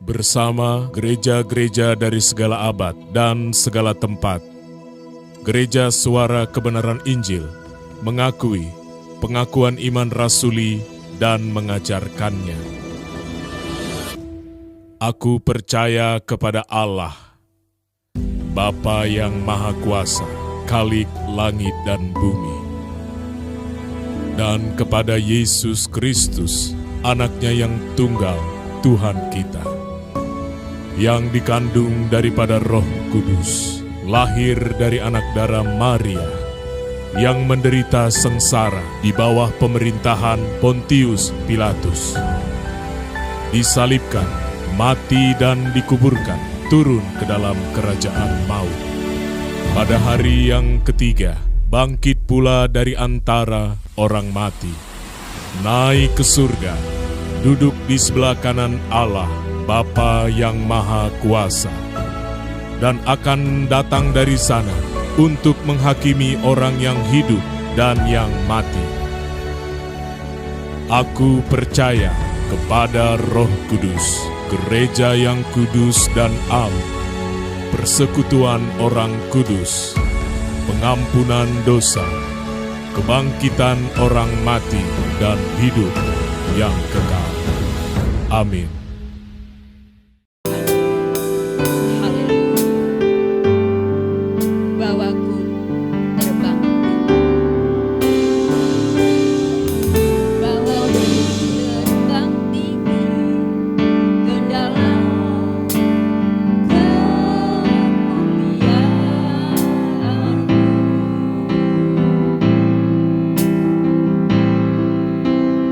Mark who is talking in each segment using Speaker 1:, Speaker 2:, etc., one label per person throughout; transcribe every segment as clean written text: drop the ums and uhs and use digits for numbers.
Speaker 1: bersama gereja-gereja dari segala abad dan segala tempat. Gereja Suara Kebenaran Injil mengakui pengakuan iman rasuli dan mengajarkannya. Aku percaya kepada Allah, Bapa yang Maha Kuasa, Khalik langit dan bumi, dan kepada Yesus Kristus, Anaknya yang tunggal, Tuhan kita, yang dikandung daripada Roh Kudus, lahir dari anak darah Maria, yang menderita sengsara di bawah pemerintahan Pontius Pilatus, disalibkan, mati dan dikuburkan, turun ke dalam kerajaan maut. Pada hari yang ketiga, bangkit pula dari antara orang mati, naik ke surga, duduk di sebelah kanan Allah, Bapa yang Maha Kuasa, dan akan datang dari sana untuk menghakimi orang yang hidup dan yang mati. Aku percaya kepada Roh Kudus, gereja yang kudus dan am, persekutuan orang kudus, pengampunan dosa, kebangkitan orang mati dan hidup yang kekal. Amin.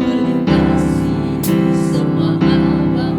Speaker 2: Melintasi semua alam.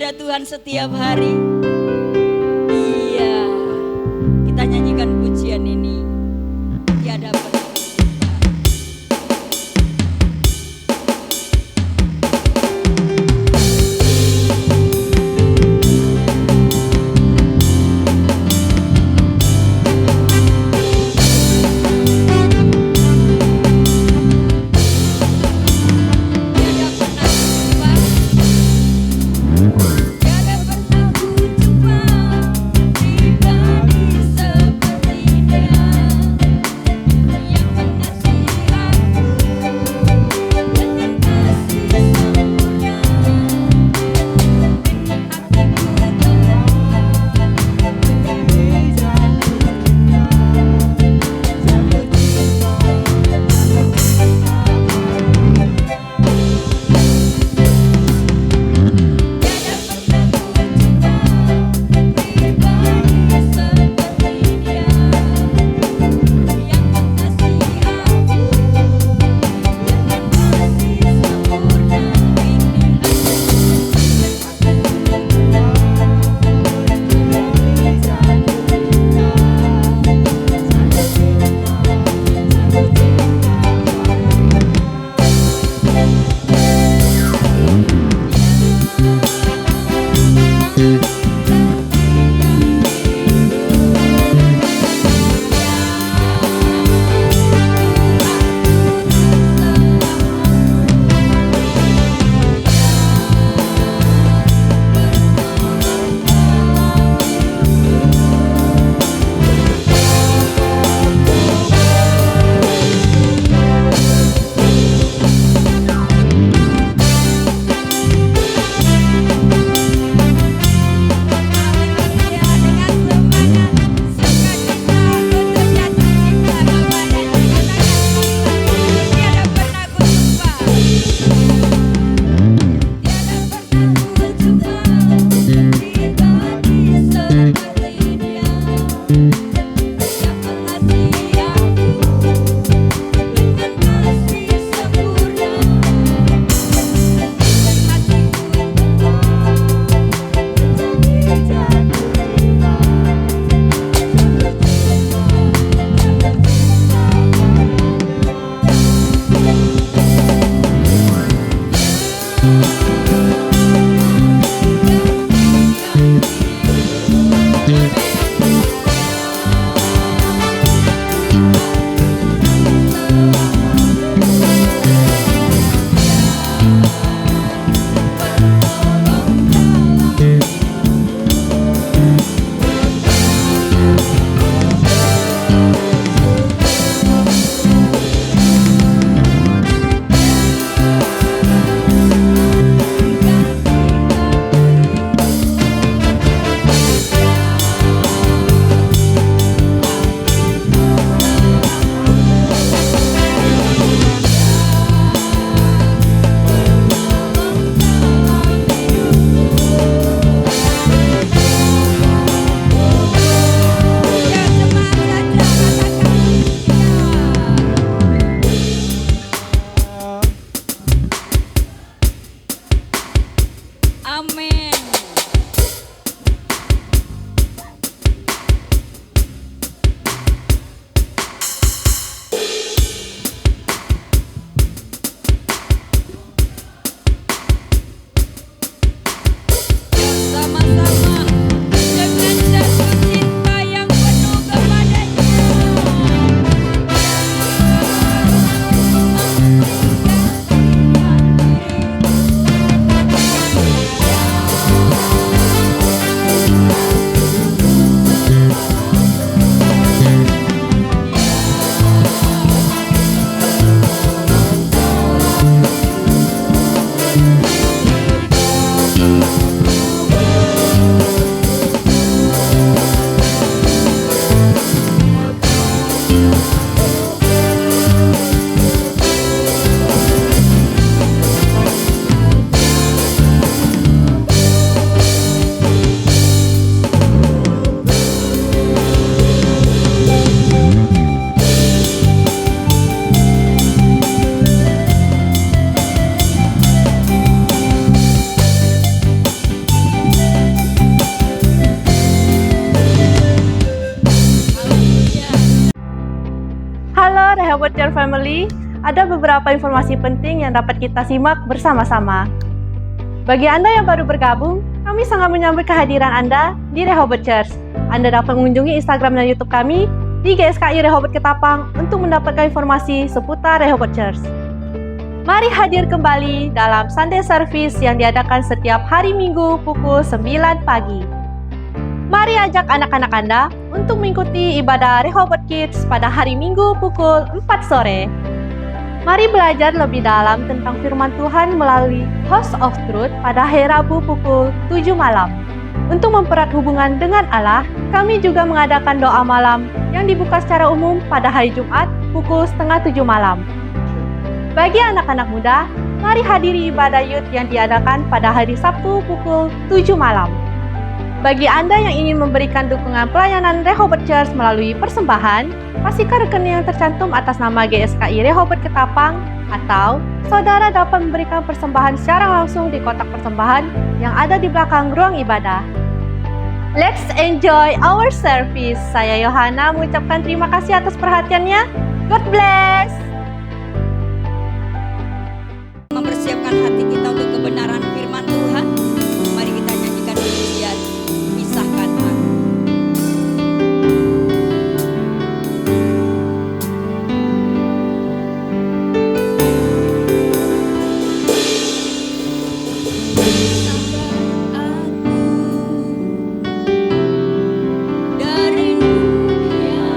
Speaker 2: Tuhan setiap hari. Iya, kita nyanyikan pujian ini. Tiada penanding.
Speaker 3: Tiada pernah ku jumpa pribadi seperti dia. Rehoboth Church Family, ada beberapa informasi penting yang dapat kita simak bersama-sama. Bagi Anda yang baru bergabung, kami sangat menyambut kehadiran Anda di Rehoboth Church. Anda dapat mengunjungi Instagram dan YouTube kami di GSKI Rehoboth Ketapang untuk mendapatkan informasi seputar Rehoboth Church. Mari hadir kembali dalam Sunday Service yang diadakan setiap hari Minggu pukul 9 pagi. Mari ajak anak-anak Anda untuk mengikuti ibadah Rehoboth Kids pada hari Minggu pukul 4 sore. Mari belajar lebih dalam tentang firman Tuhan melalui House of Truth pada hari Rabu pukul 7 malam. Untuk mempererat hubungan dengan Allah, kami juga mengadakan doa malam yang dibuka secara umum pada hari Jumat pukul 6:30 malam. Bagi anak-anak muda, mari hadiri ibadah youth yang diadakan pada hari Sabtu pukul 7 malam. Bagi Anda yang ingin memberikan dukungan pelayanan Rehoboth Church melalui persembahan, pastikan rekening yang tercantum atas nama GSKI Rehoboth Ketapang, atau saudara dapat memberikan persembahan secara langsung di kotak persembahan yang ada di belakang ruang ibadah. Let's enjoy our service. Saya Yohana mengucapkan terima kasih atas perhatiannya. God bless!
Speaker 2: Mempersiapkan hati kita untuk kebenaran firman Tuhan. Mari kita nyanyikan pujian Pisahkan Aku. Dari dunia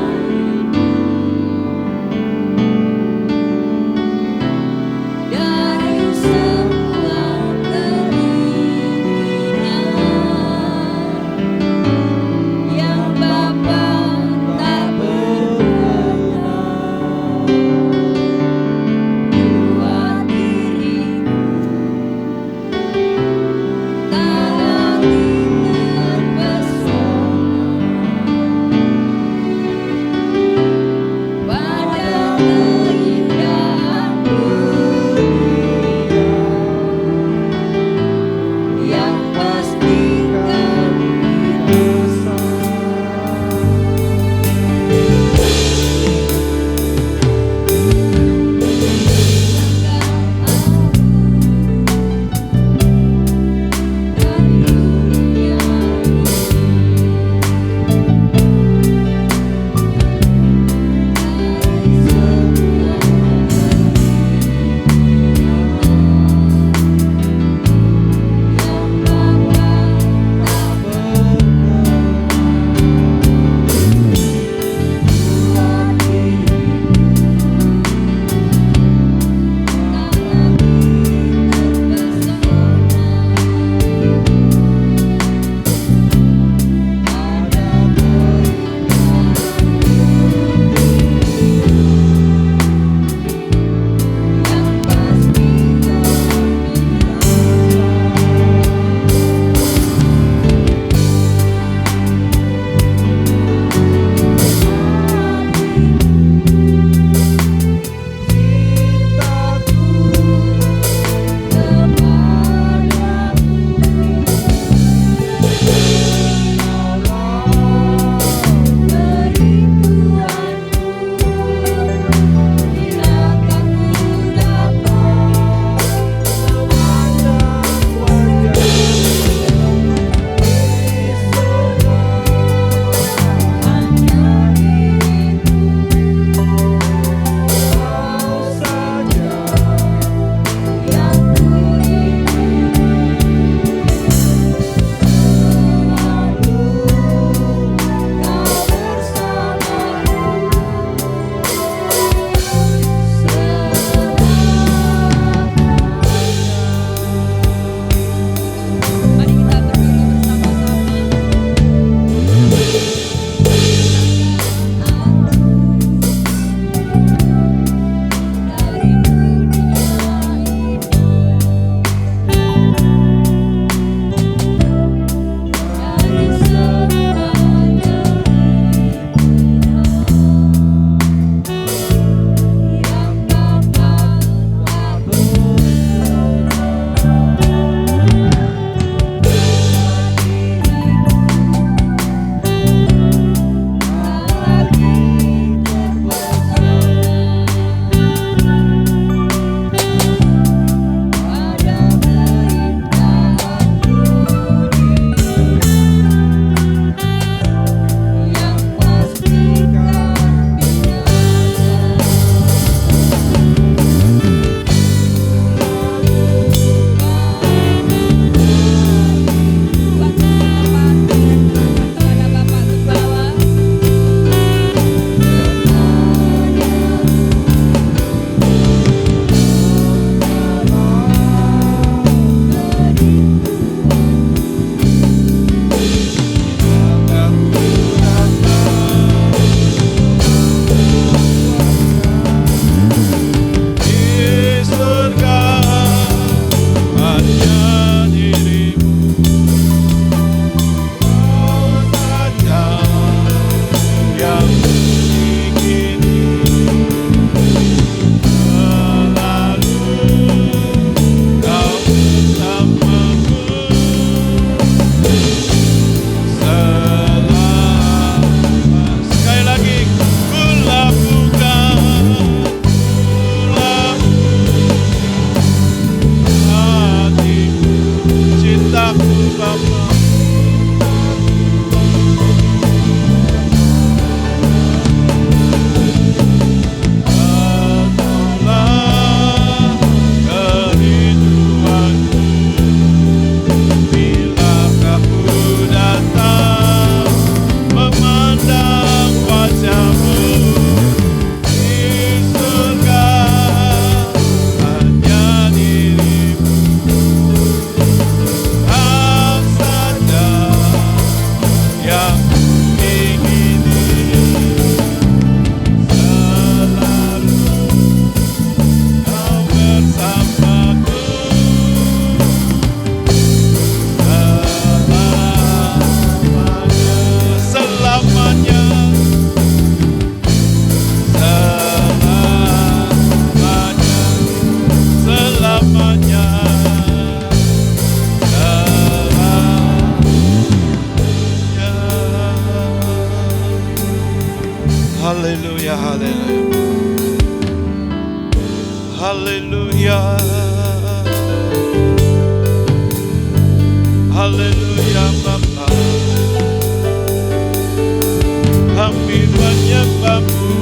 Speaker 4: Bapa. Atulah kerinduanku bila Kau datang memandang wajah-Mu di surga. Hanya diri-Mu Kau saja yang kuingini. Selalu Kau bersamaku selamanya, selamanya, selamanya, selamanya. Haleluya, haleluya. Haleluya. Haleluya Bapa. Kami menyembah-Mu.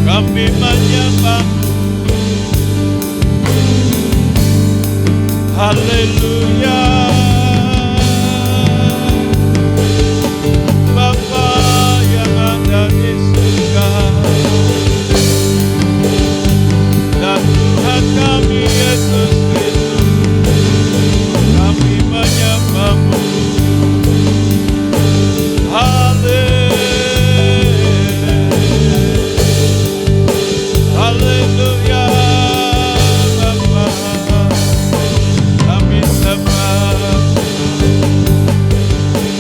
Speaker 4: Kami menyembah-Mu. Haleluya. Bapa yang ada di surga. Dan Tuhan kami Yesus Kristus, kami menyembah-Mu. Haleluya Bapa, kami sembah,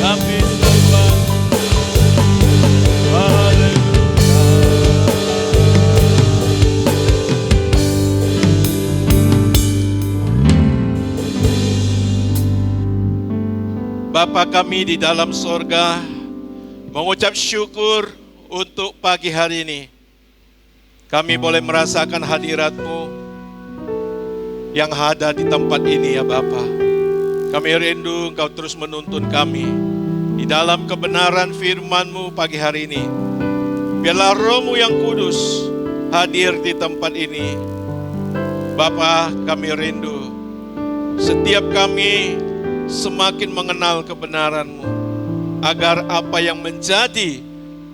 Speaker 4: kami sembah. Haleluya. Bapa kami di dalam sorga, mengucap syukur untuk pagi hari ini. Kami boleh merasakan hadirat-Mu yang ada di tempat ini ya Bapa. Kami rindu Engkau terus menuntun kami di dalam kebenaran firman-Mu pagi hari ini. Biarlah Roh-Mu yang kudus hadir di tempat ini. Bapa, kami rindu setiap kami semakin mengenal kebenaran-Mu, agar apa yang menjadi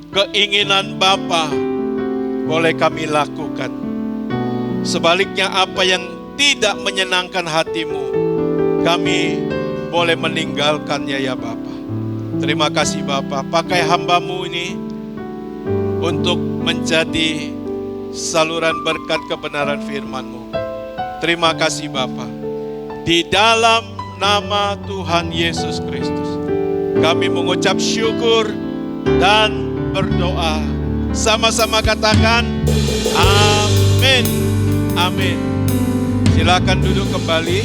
Speaker 4: keinginan Bapa boleh kami lakukan. Sebaliknya apa yang tidak menyenangkan hati-Mu, kami boleh meninggalkannya ya Bapa. Terima kasih Bapa, pakai hamba-Mu ini untuk menjadi saluran berkat kebenaran firman-Mu. Terima kasih Bapa. Di dalam nama Tuhan Yesus Kristus, kami mengucap syukur dan berdoa. Sama-sama katakan amin. Amin. Silakan duduk kembali.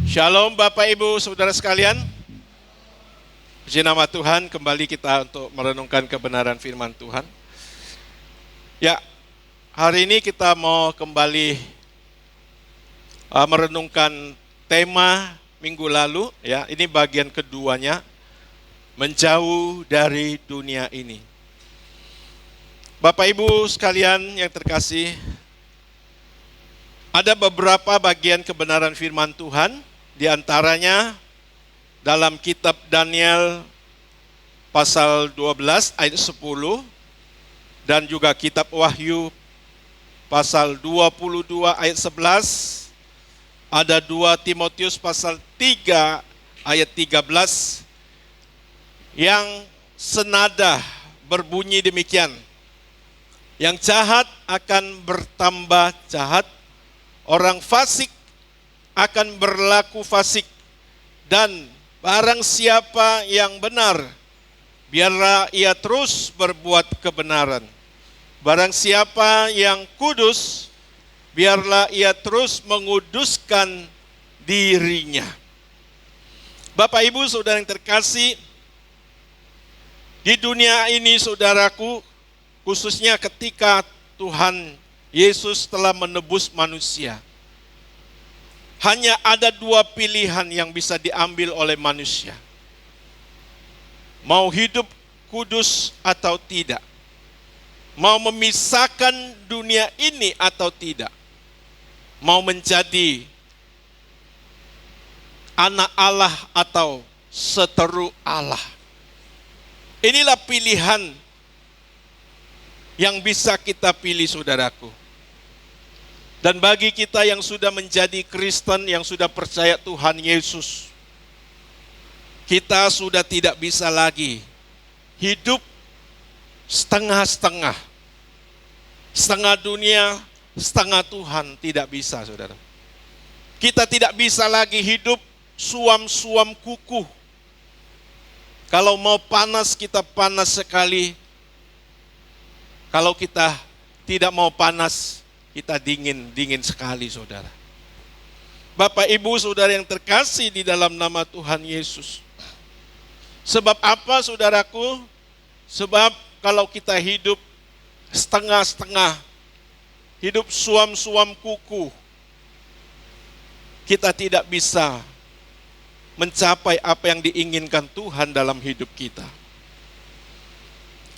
Speaker 4: Shalom Bapak Ibu Saudara sekalian. Puji nama Tuhan, kembali kita untuk merenungkan kebenaran firman Tuhan. Ya, hari ini kita mau kembali merenungkan tema minggu lalu, ya. Ini bagian keduanya, menjauh dari dunia ini. Bapak Ibu sekalian yang terkasih, ada beberapa bagian kebenaran firman Tuhan, di antaranya dalam kitab Daniel pasal 12 ayat 10 dan juga kitab Wahyu pasal 22 ayat 11, ada 2 Timotius pasal 3 ayat 13 yang senada berbunyi demikian. Yang jahat akan bertambah jahat, orang fasik akan berlaku fasik, dan barang siapa yang benar, biarlah ia terus berbuat kebenaran. Barang siapa yang kudus, biarlah ia terus menguduskan dirinya. Bapak Ibu Saudara yang terkasih, di dunia ini saudaraku, khususnya ketika Tuhan Yesus telah menebus manusia. Hanya ada dua pilihan yang bisa diambil oleh manusia. Mau hidup kudus atau tidak. Mau memisahkan dunia ini atau tidak. Mau menjadi anak Allah atau seteru Allah. Inilah pilihan yang bisa kita pilih, saudaraku. Dan bagi kita yang sudah menjadi Kristen, yang sudah percaya Tuhan Yesus, kita sudah tidak bisa lagi hidup setengah-setengah. Setengah dunia, setengah Tuhan, tidak bisa, saudara. Kita tidak bisa lagi hidup suam-suam kuku. Kalau mau panas, kita panas sekali. Kalau kita tidak mau panas, kita dingin sekali, saudara. Bapak, Ibu, saudara yang terkasih di dalam nama Tuhan Yesus. Sebab apa, saudaraku? Sebab kalau kita hidup setengah-setengah, hidup suam-suam kuku, kita tidak bisa mencapai apa yang diinginkan Tuhan dalam hidup kita.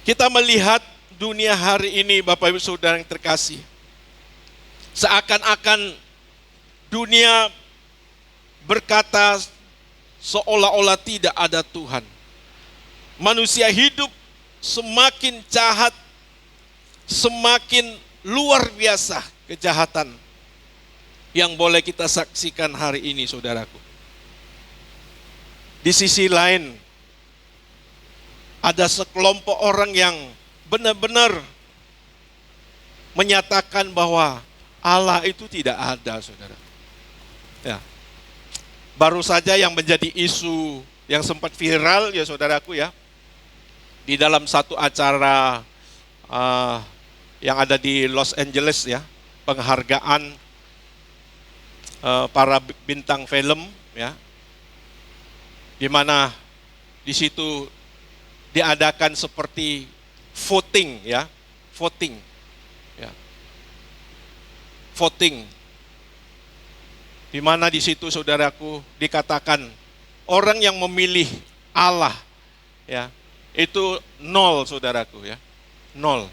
Speaker 4: Kita melihat dunia hari ini, Bapak Ibu Saudara yang terkasih, seakan-akan dunia berkata seolah-olah tidak ada Tuhan. Manusia hidup semakin jahat, semakin luar biasa kejahatan yang boleh kita saksikan hari ini, saudaraku. Di sisi lain, ada sekelompok orang yang benar-benar menyatakan bahwa Allah itu tidak ada, saudara. Ya. Baru saja yang menjadi isu yang sempat viral, ya saudaraku ya, di dalam satu acara yang ada di Los Angeles ya, penghargaan para bintang film ya, di mana di situ diadakan seperti voting ya, voting. Di mana di situ, saudaraku, dikatakan orang yang memilih Allah ya, itu 0, saudaraku ya, 0.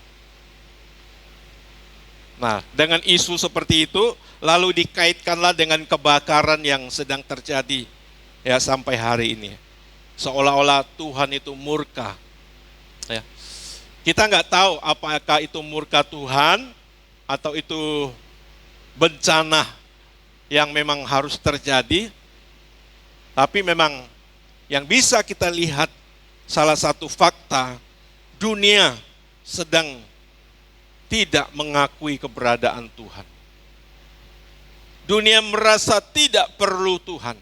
Speaker 4: Nah, dengan isu seperti itu, lalu dikaitkanlah dengan kebakaran yang sedang terjadi ya sampai hari ini. Seolah-olah Tuhan itu murka. Ya. Kita nggak tahu apakah itu murka Tuhan atau itu bencana yang memang harus terjadi. Tapi memang yang bisa kita lihat, salah satu fakta, dunia sedang tidak mengakui keberadaan Tuhan. Dunia merasa tidak perlu Tuhan.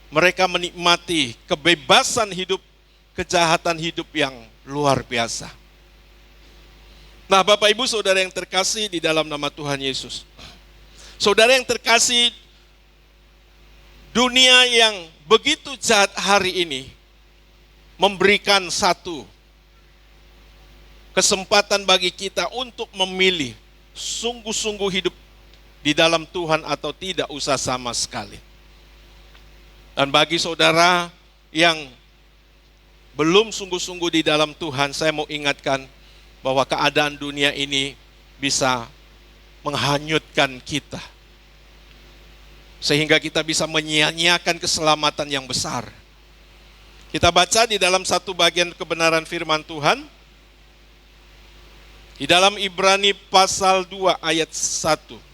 Speaker 4: Mereka menikmati kebebasan hidup, kejahatan hidup yang luar biasa. Nah, Bapak Ibu Saudara yang terkasih di dalam nama Tuhan Yesus. Saudara yang terkasih, dunia yang begitu jahat hari ini memberikan satu kesempatan bagi kita untuk memilih sungguh-sungguh hidup di dalam Tuhan atau tidak usah sama sekali. Dan bagi saudara yang belum sungguh-sungguh di dalam Tuhan, saya mau ingatkan bahwa keadaan dunia ini bisa menghanyutkan kita. Sehingga kita bisa menyia-nyiakan keselamatan yang besar. Kita baca di dalam satu bagian kebenaran firman Tuhan. Di dalam Ibrani pasal 2 ayat 1.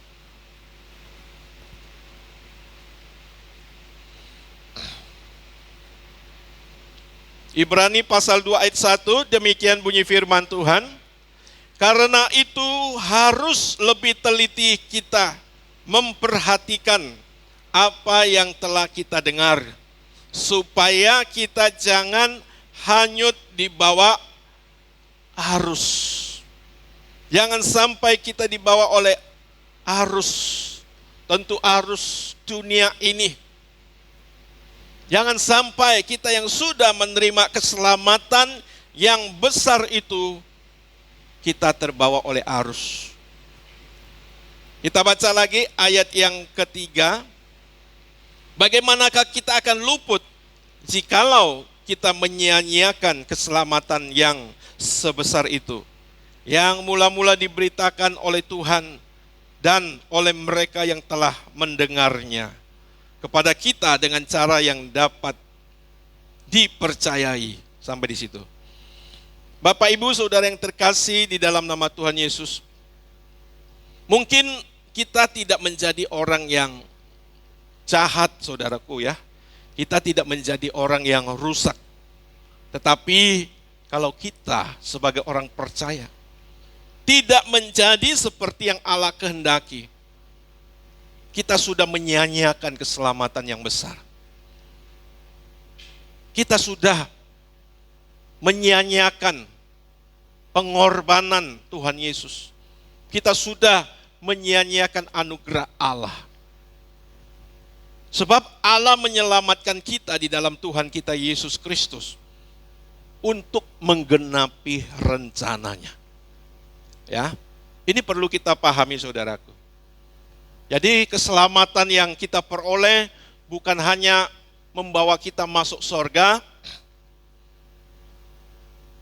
Speaker 4: Ibrani pasal 2 ayat 1, demikian bunyi firman Tuhan. Karena itu harus lebih teliti kita memperhatikan apa yang telah kita dengar, supaya kita jangan hanyut di bawah arus. Jangan sampai kita dibawa oleh arus, tentu arus dunia ini. Jangan sampai kita yang sudah menerima keselamatan yang besar itu kita terbawa oleh arus. Kita baca lagi ayat yang ketiga. Bagaimanakah kita akan luput jikalau kita menyia-nyiakan keselamatan yang sebesar itu, yang mula-mula diberitakan oleh Tuhan dan oleh mereka yang telah mendengarnya kepada kita dengan cara yang dapat dipercayai. Sampai di situ. Bapak, Ibu, Saudara yang terkasih di dalam nama Tuhan Yesus, mungkin kita tidak menjadi orang yang jahat, saudaraku ya. Kita tidak menjadi orang yang rusak. Tetapi kalau kita sebagai orang percaya tidak menjadi seperti yang Allah kehendaki, kita sudah menyia-nyiakan keselamatan yang besar. Kita sudah menyia-nyiakan pengorbanan Tuhan Yesus. Kita sudah menyia-nyiakan anugerah Allah. Sebab Allah menyelamatkan kita di dalam Tuhan kita Yesus Kristus untuk menggenapi rencananya. Ya, ini perlu kita pahami, saudaraku. Jadi keselamatan yang kita peroleh bukan hanya membawa kita masuk surga,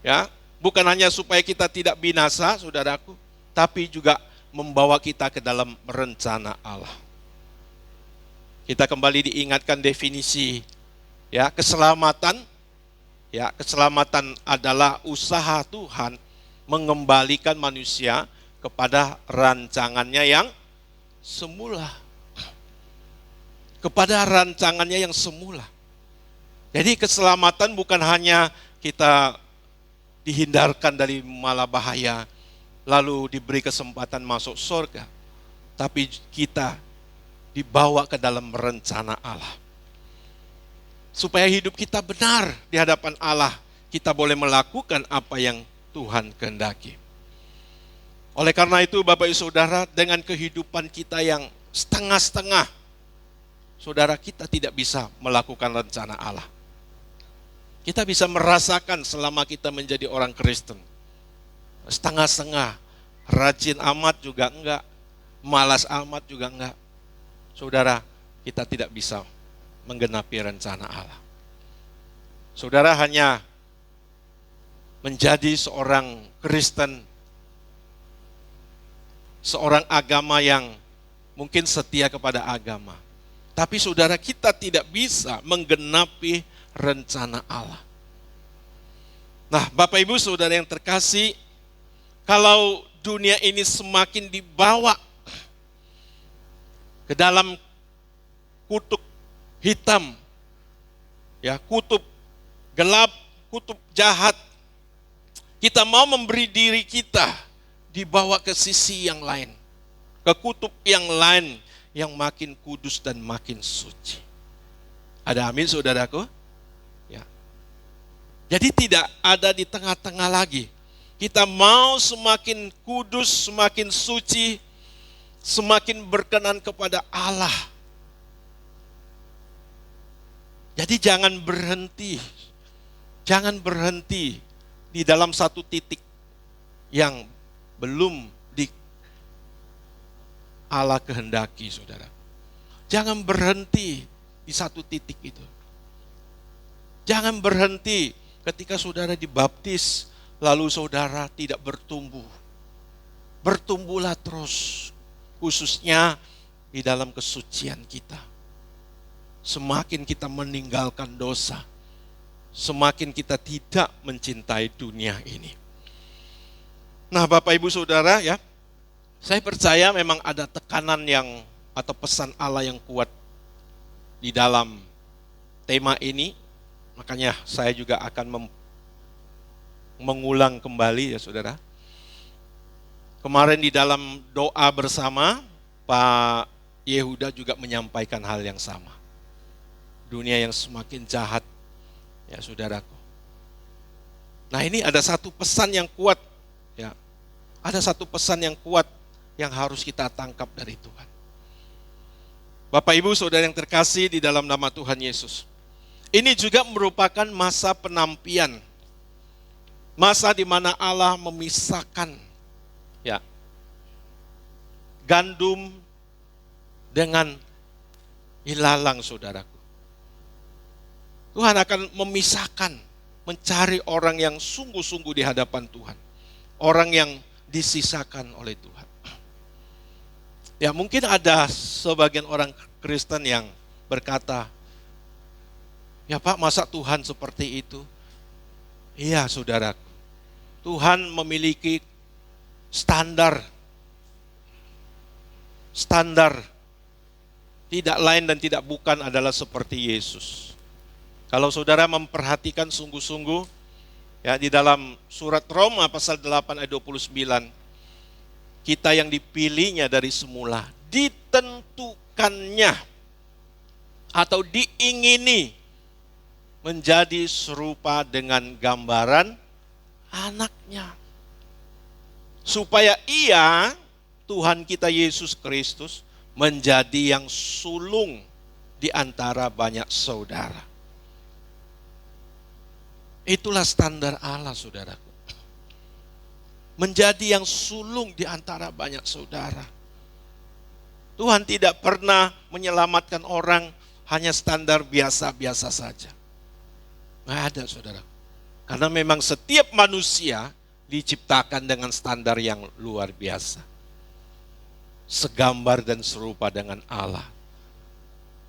Speaker 4: ya, bukan hanya supaya kita tidak binasa, saudaraku, tapi juga membawa kita ke dalam rencana Allah. Kita kembali diingatkan definisi, ya, keselamatan. Ya, keselamatan adalah usaha Tuhan mengembalikan manusia kepada rancangannya yang semula. Kepada rancangannya yang semula. Jadi keselamatan bukan hanya kita dihindarkan dari malapetaka, lalu diberi kesempatan masuk surga, tapi kita dibawa ke dalam rencana Allah. Supaya hidup kita benar di hadapan Allah, kita boleh melakukan apa yang Tuhan kehendaki. Oleh karena itu, Bapak Ibu Saudara, dengan kehidupan kita yang setengah-setengah, saudara, kita tidak bisa melakukan rencana Allah. Kita bisa merasakan selama kita menjadi orang Kristen, setengah-setengah, rajin amat juga enggak, malas amat juga enggak. Saudara, kita tidak bisa menggenapi rencana Allah. Saudara hanya menjadi seorang Kristen, seorang agama yang mungkin setia kepada agama. Tapi saudara, kita tidak bisa menggenapi rencana Allah. Nah, Bapak Ibu Saudara yang terkasih, kalau dunia ini semakin dibawa ke dalam kutub hitam, ya, kutub gelap, kutub jahat, kita mau memberi diri kita dibawa ke sisi yang lain, ke kutub yang lain yang makin kudus dan makin suci. Ada amin, saudaraku? Ya. Jadi tidak ada di tengah-tengah lagi. Kita mau semakin kudus, semakin suci, semakin berkenan kepada Allah. Jadi jangan berhenti di dalam satu titik yang belum di Allah kehendaki, saudara. Jangan berhenti di satu titik itu. Jangan berhenti ketika saudara dibaptis, lalu saudara tidak bertumbuh. Bertumbuhlah terus, khususnya di dalam kesucian kita. Semakin kita meninggalkan dosa, semakin kita tidak mencintai dunia ini. Nah, Bapak Ibu Saudara, ya, saya percaya memang ada tekanan yang atau pesan Allah yang kuat di dalam tema ini. Makanya saya juga akan mengulang kembali, ya saudara. Kemarin di dalam doa bersama, Pak Yehuda juga menyampaikan hal yang sama. Dunia yang semakin jahat, ya saudaraku. Nah, ini ada satu pesan yang kuat, ya. Ada satu pesan yang kuat yang harus kita tangkap dari Tuhan. Bapak Ibu Saudara yang terkasih di dalam nama Tuhan Yesus. Ini juga merupakan masa penampian. Masa di mana Allah memisahkan gandum dengan ilalang, saudaraku. Tuhan akan memisahkan, mencari orang yang sungguh-sungguh di hadapan Tuhan. Orang yang disisakan oleh Tuhan. Ya, mungkin ada sebagian orang Kristen yang berkata, ya Pak, masa Tuhan seperti itu? Iya, saudaraku. Tuhan memiliki standar tidak lain dan tidak bukan adalah seperti Yesus. Kalau saudara memperhatikan sungguh-sungguh, ya, di dalam surat Roma pasal 8 ayat 29, kita yang dipilihnya dari semula, ditentukannya atau diingini menjadi serupa dengan gambaran anaknya. Supaya ia, Tuhan kita Yesus Kristus, menjadi yang sulung di antara banyak saudara. Itulah standar Allah, saudaraku. Menjadi yang sulung di antara banyak saudara. Tuhan tidak pernah menyelamatkan orang hanya standar biasa-biasa saja. Nggak ada, saudara. Karena memang setiap manusia diciptakan dengan standar yang luar biasa. Segambar dan serupa dengan Allah.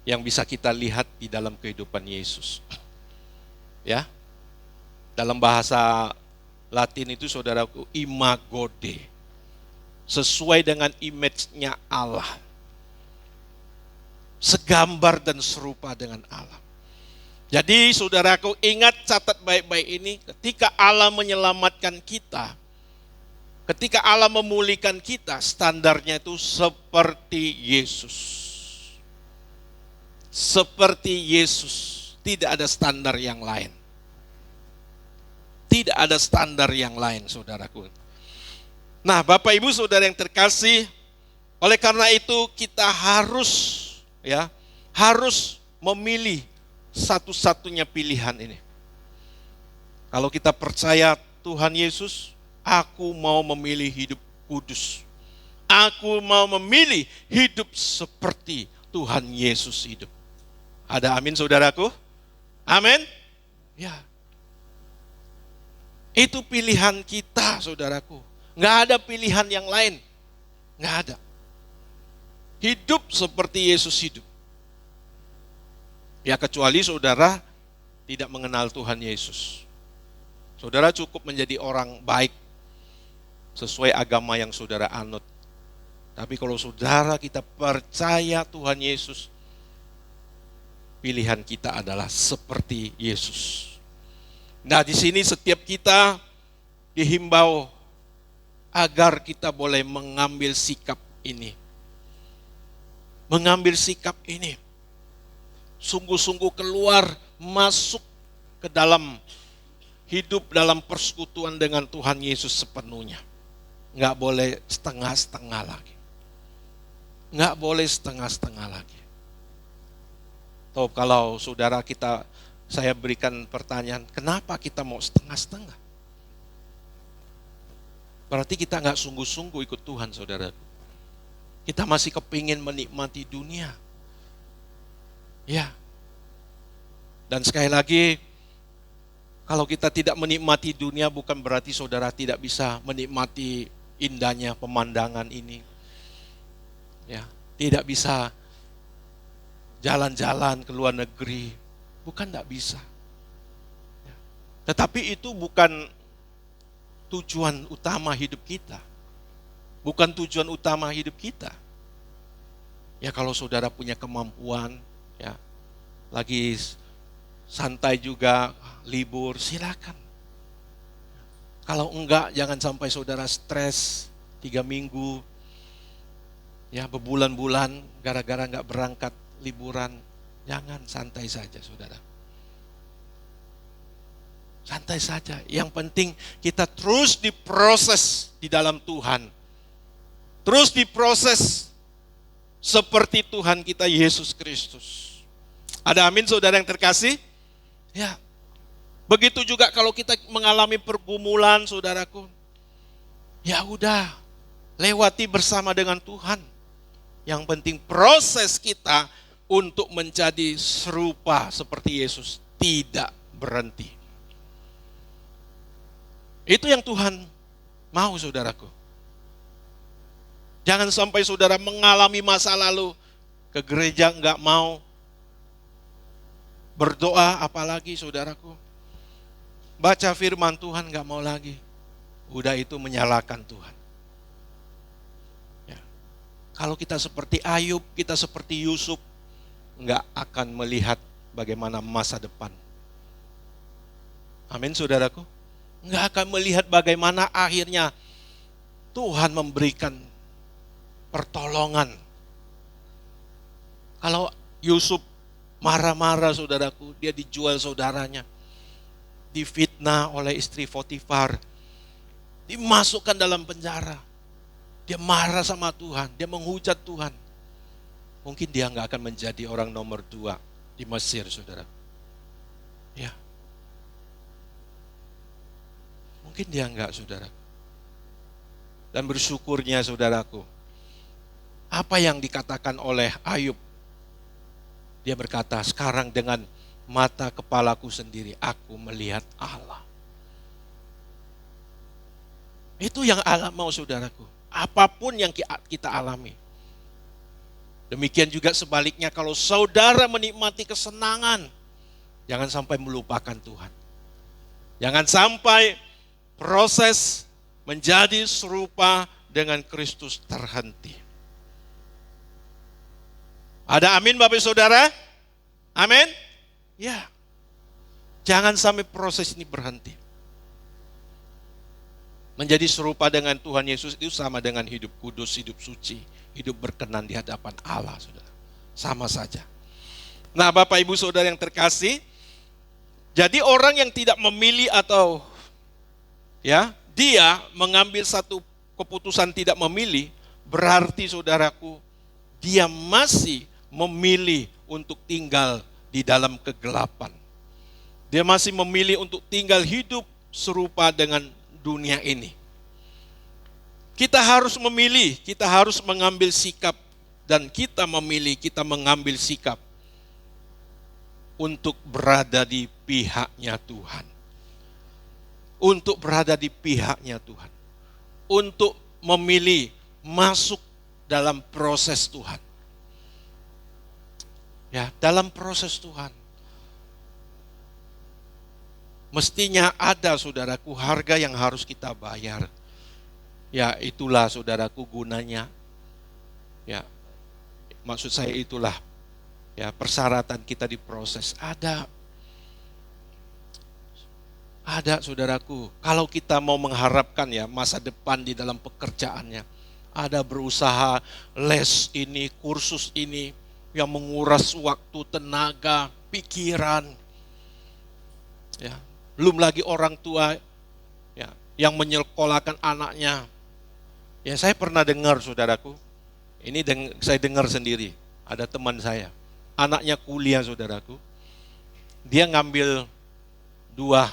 Speaker 4: Yang bisa kita lihat di dalam kehidupan Yesus. Ya. Dalam bahasa Latin itu, saudaraku, imago Dei. Sesuai dengan image-nya Allah. Segambar dan serupa dengan Allah. Jadi saudaraku, ingat, catat baik-baik ini, ketika Allah menyelamatkan kita, ketika Allah memulihkan kita, standarnya itu seperti Yesus. Seperti Yesus, tidak ada standar yang lain. Tidak ada standar yang lain, saudaraku. Nah, Bapak Ibu Saudara yang terkasih, oleh karena itu kita harus memilih satu-satunya pilihan ini. Kalau kita percaya Tuhan Yesus, aku mau memilih hidup kudus. Aku mau memilih hidup seperti Tuhan Yesus hidup. Ada amin, saudaraku? Amin? Ya. Itu pilihan kita, saudaraku. Nggak ada pilihan yang lain. Nggak ada. Hidup seperti Yesus hidup. Ya, kecuali saudara tidak mengenal Tuhan Yesus. Saudara cukup menjadi orang baik sesuai agama yang saudara anut. Tapi kalau saudara kita percaya Tuhan Yesus, pilihan kita adalah seperti Yesus. Nah, di sini setiap kita dihimbau agar kita boleh mengambil sikap ini. Mengambil sikap ini. Sungguh-sungguh keluar, masuk ke dalam hidup dalam persekutuan dengan Tuhan Yesus sepenuhnya. Nggak boleh setengah-setengah lagi. Nggak boleh setengah-setengah lagi. Tahu, kalau saudara kita, saya berikan pertanyaan, kenapa kita mau setengah-setengah? Berarti kita nggak sungguh-sungguh ikut Tuhan, saudara. Kita masih kepingin menikmati dunia. Ya. Dan sekali lagi, kalau kita tidak menikmati dunia, bukan berarti saudara tidak bisa menikmati indahnya pemandangan ini. Ya, tidak bisa jalan-jalan ke luar negeri, bukan tidak bisa. Ya. Tetapi itu bukan tujuan utama hidup kita. Bukan tujuan utama hidup kita. Ya, kalau saudara punya kemampuan, ya, lagi santai juga, libur, silakan. Kalau enggak, jangan sampai saudara stres 3 minggu, ya, berbulan-bulan gara-gara enggak berangkat liburan. Jangan, santai saja, saudara. Santai saja. Yang penting kita terus diproses di dalam Tuhan. Terus diproses seperti Tuhan kita Yesus Kristus. Ada amin, saudara yang terkasih? Ya. Begitu juga kalau kita mengalami pergumulan, saudaraku. Ya udah, lewati bersama dengan Tuhan. Yang penting proses kita untuk menjadi serupa seperti Yesus tidak berhenti. Itu yang Tuhan mau, saudaraku. Jangan sampai saudara mengalami masa lalu, ke gereja enggak mau, berdoa apalagi saudaraku. Baca firman Tuhan enggak mau lagi. Udah itu menyalahkan Tuhan. Ya. Kalau kita seperti Ayub, kita seperti Yusuf, enggak akan melihat bagaimana masa depan. Amin saudaraku. Enggak akan melihat bagaimana akhirnya Tuhan memberikan pertolongan. Kalau Yusuf marah-marah saudaraku, dia dijual saudaranya, difitnah oleh istri Potifar, dimasukkan dalam penjara. Dia marah sama Tuhan, dia menghujat Tuhan. Mungkin dia nggak akan menjadi orang nomor 2 di Mesir, saudara. Ya, mungkin dia nggak, saudara. Dan bersyukurnya, saudaraku, apa yang dikatakan oleh Ayub, dia berkata, sekarang dengan mata kepalaku sendiri aku melihat Allah. Itu yang Allah mau, saudaraku. Apapun yang kita alami. Demikian juga sebaliknya, kalau saudara menikmati kesenangan, jangan sampai melupakan Tuhan. Jangan sampai proses menjadi serupa dengan Kristus terhenti. Ada amin Bapak Saudara? Amin? Ya. Jangan sampai proses ini berhenti. Menjadi serupa dengan Tuhan Yesus itu sama dengan hidup kudus, hidup suci, hidup berkenan di hadapan Allah, saudara. Sama saja. Nah, Bapak Ibu Saudara yang terkasih, jadi orang yang tidak memilih atau ya, dia mengambil satu keputusan tidak memilih, berarti saudaraku, dia masih memilih untuk tinggal di dalam kegelapan. Dia masih memilih untuk tinggal hidup serupa dengan dunia ini. Kita harus memilih, kita harus mengambil sikap, dan kita memilih, kita mengambil sikap untuk berada di pihaknya Tuhan. Untuk berada di pihaknya Tuhan. Untuk memilih masuk dalam proses Tuhan. Ya, dalam proses Tuhan. Mestinya ada, saudaraku, harga yang harus kita bayar. Ya, itulah saudaraku gunanya. Ya, maksud saya itulah ya persyaratan kita diproses. Ada saudaraku, kalau kita mau mengharapkan ya masa depan di dalam pekerjaannya, ada berusaha les ini, kursus ini yang menguras waktu, tenaga, pikiran. Ya, belum lagi orang tua ya yang menyekolahkan anaknya. Ya, saya pernah dengar saudaraku, ini saya dengar sendiri, ada teman saya, anaknya kuliah saudaraku, dia ngambil dua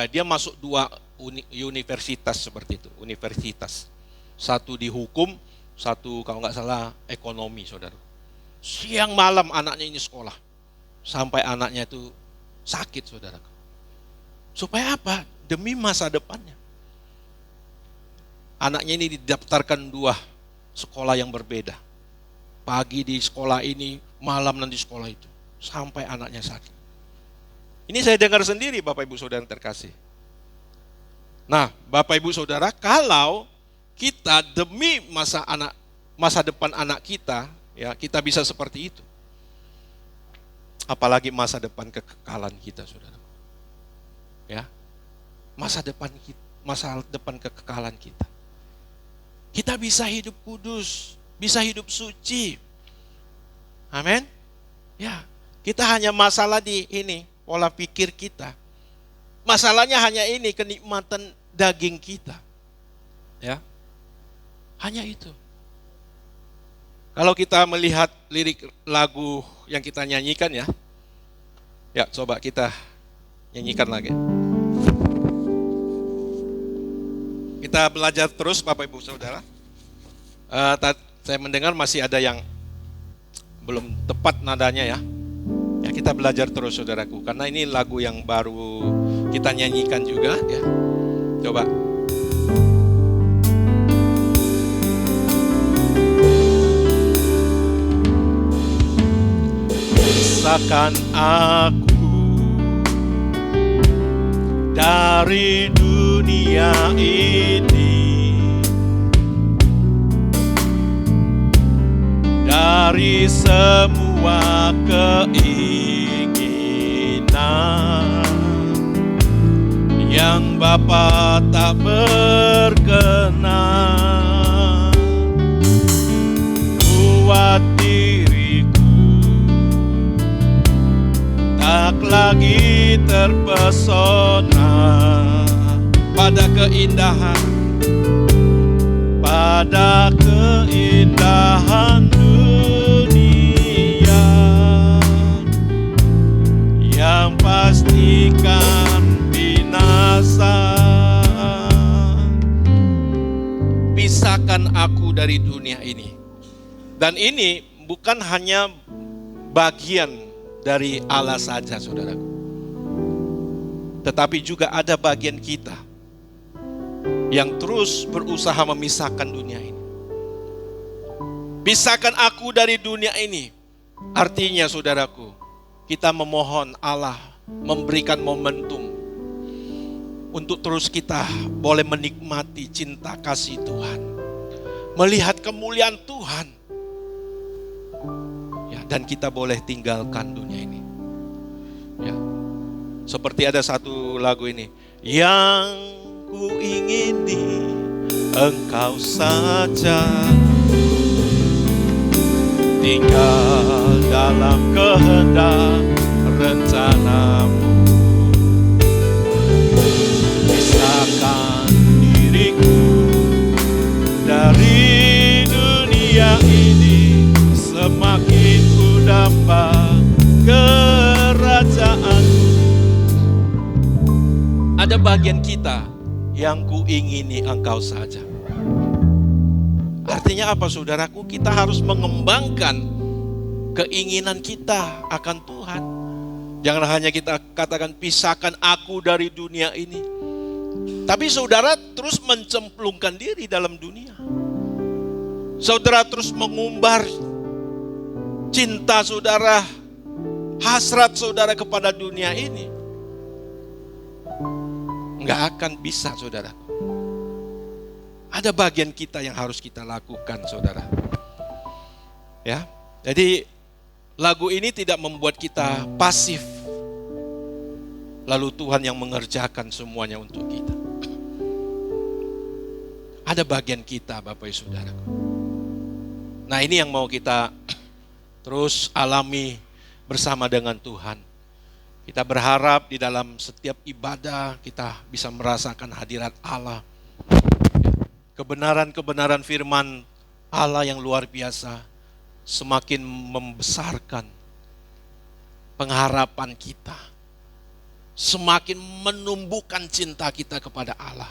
Speaker 4: dia masuk 2 universitas seperti itu, universitas. Satu di hukum, satu kalau nggak salah ekonomi, saudara. Siang malam anaknya ini sekolah, sampai anaknya itu sakit, saudara. Supaya apa? Demi masa depannya. Anaknya ini didaftarkan 2 sekolah yang berbeda. Pagi di sekolah ini, malam nanti sekolah itu. Sampai anaknya sakit. Ini saya dengar sendiri Bapak Ibu Saudara yang terkasih. Nah, Bapak Ibu Saudara, kalau kita demi masa depan anak kita, ya kita bisa seperti itu. Apalagi masa depan kekekalan kita, Saudara. Ya. Masa depan kekekalan kita. Kita bisa hidup kudus, bisa hidup suci. Amin. Ya, kita hanya masalah di ini, pola pikir kita. Masalahnya hanya ini, kenikmatan daging kita. Ya. Hanya itu. Kalau kita melihat lirik lagu yang kita nyanyikan ya. Ya, coba kita nyanyikan lagi. Kita belajar terus Bapak Ibu Saudara. Saya mendengar masih ada yang belum tepat nadanya ya. Ya kita belajar terus saudaraku, karena ini lagu yang baru kita nyanyikan juga ya. Coba. Pisahkan aku dari dunia ini, dari semua keinginan yang Bapa tak berkenan. Buat diriku tak lagi terpesona pada keindahan dunia yang pastikan binasa. Pisahkan aku dari dunia ini. Dan ini bukan hanya bagian dari Allah saja saudaraku, tetapi juga ada bagian kita yang terus berusaha memisahkan dunia ini. Pisahkan aku dari dunia ini. Artinya saudaraku, kita memohon Allah memberikan momentum untuk terus kita boleh menikmati cinta kasih Tuhan, melihat kemuliaan Tuhan ya, dan kita boleh tinggalkan dunia ini ya. Seperti ada satu lagu ini, yang ku ingini Engkau saja, tinggal dalam kehendak rencanamu. Pisahkan diriku dari dunia ini, semakin ku dapat kerajaanmu. Ada bagian kita yang ku ingini Engkau saja. Artinya apa saudaraku? Kita harus mengembangkan keinginan kita akan Tuhan. Jangan hanya kita katakan pisahkan aku dari dunia ini, tapi saudara terus mencemplungkan diri dalam dunia. Saudara terus mengumbar cinta saudara, hasrat saudara kepada dunia ini. Enggak akan bisa saudara. Ada bagian kita yang harus kita lakukan saudara. Ya, jadi lagu ini tidak membuat kita pasif, lalu Tuhan yang mengerjakan semuanya untuk kita. Ada bagian kita Bapak Ibu Saudaraku. Nah ini yang mau kita terus alami bersama dengan Tuhan. Kita berharap di dalam setiap ibadah kita bisa merasakan hadirat Allah. Kebenaran-kebenaran firman Allah yang luar biasa semakin membesarkan pengharapan kita, semakin menumbuhkan cinta kita kepada Allah.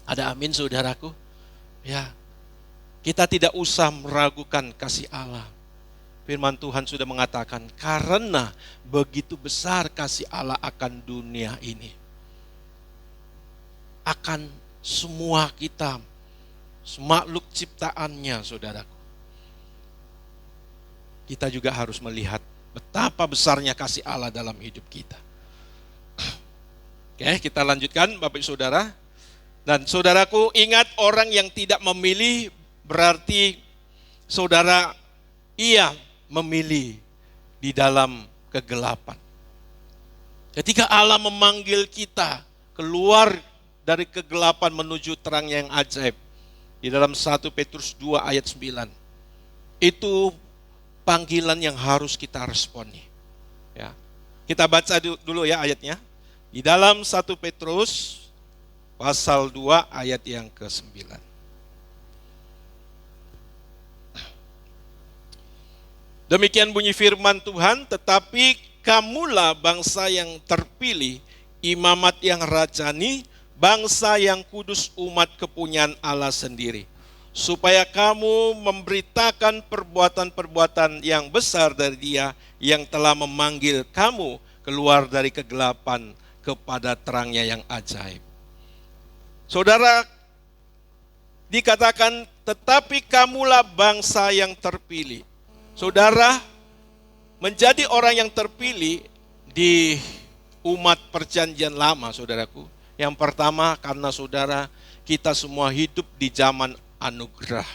Speaker 4: Ada amin saudaraku? Ya, kita tidak usah meragukan kasih Allah. Firman Tuhan sudah mengatakan, karena begitu besar kasih Allah akan dunia ini, akan semua kita, makhluk ciptaannya saudaraku. Kita juga harus melihat betapa besarnya kasih Allah dalam hidup kita. Oke, kita lanjutkan Bapak Ibu Saudara. Dan saudaraku, ingat, orang yang tidak memilih berarti saudara memilih di dalam kegelapan. Ketika Allah memanggil kita keluar dari kegelapan menuju terang yang ajaib, di dalam 1 Petrus 2 ayat 9, itu panggilan yang harus kita responi. Ya. Kita baca dulu ya ayatnya. Di dalam 1 Petrus pasal 2 ayat yang ke-9. Demikian bunyi firman Tuhan, tetapi kamulah bangsa yang terpilih, imamat yang rajani, bangsa yang kudus, umat kepunyaan Allah sendiri. Supaya kamu memberitakan perbuatan-perbuatan yang besar dari Dia yang telah memanggil kamu keluar dari kegelapan kepada terangnya yang ajaib. Saudara, dikatakan, tetapi kamulah bangsa yang terpilih. Saudara, menjadi orang yang terpilih di umat perjanjian lama, saudaraku. Yang pertama, karena saudara, kita semua hidup di zaman anugerah.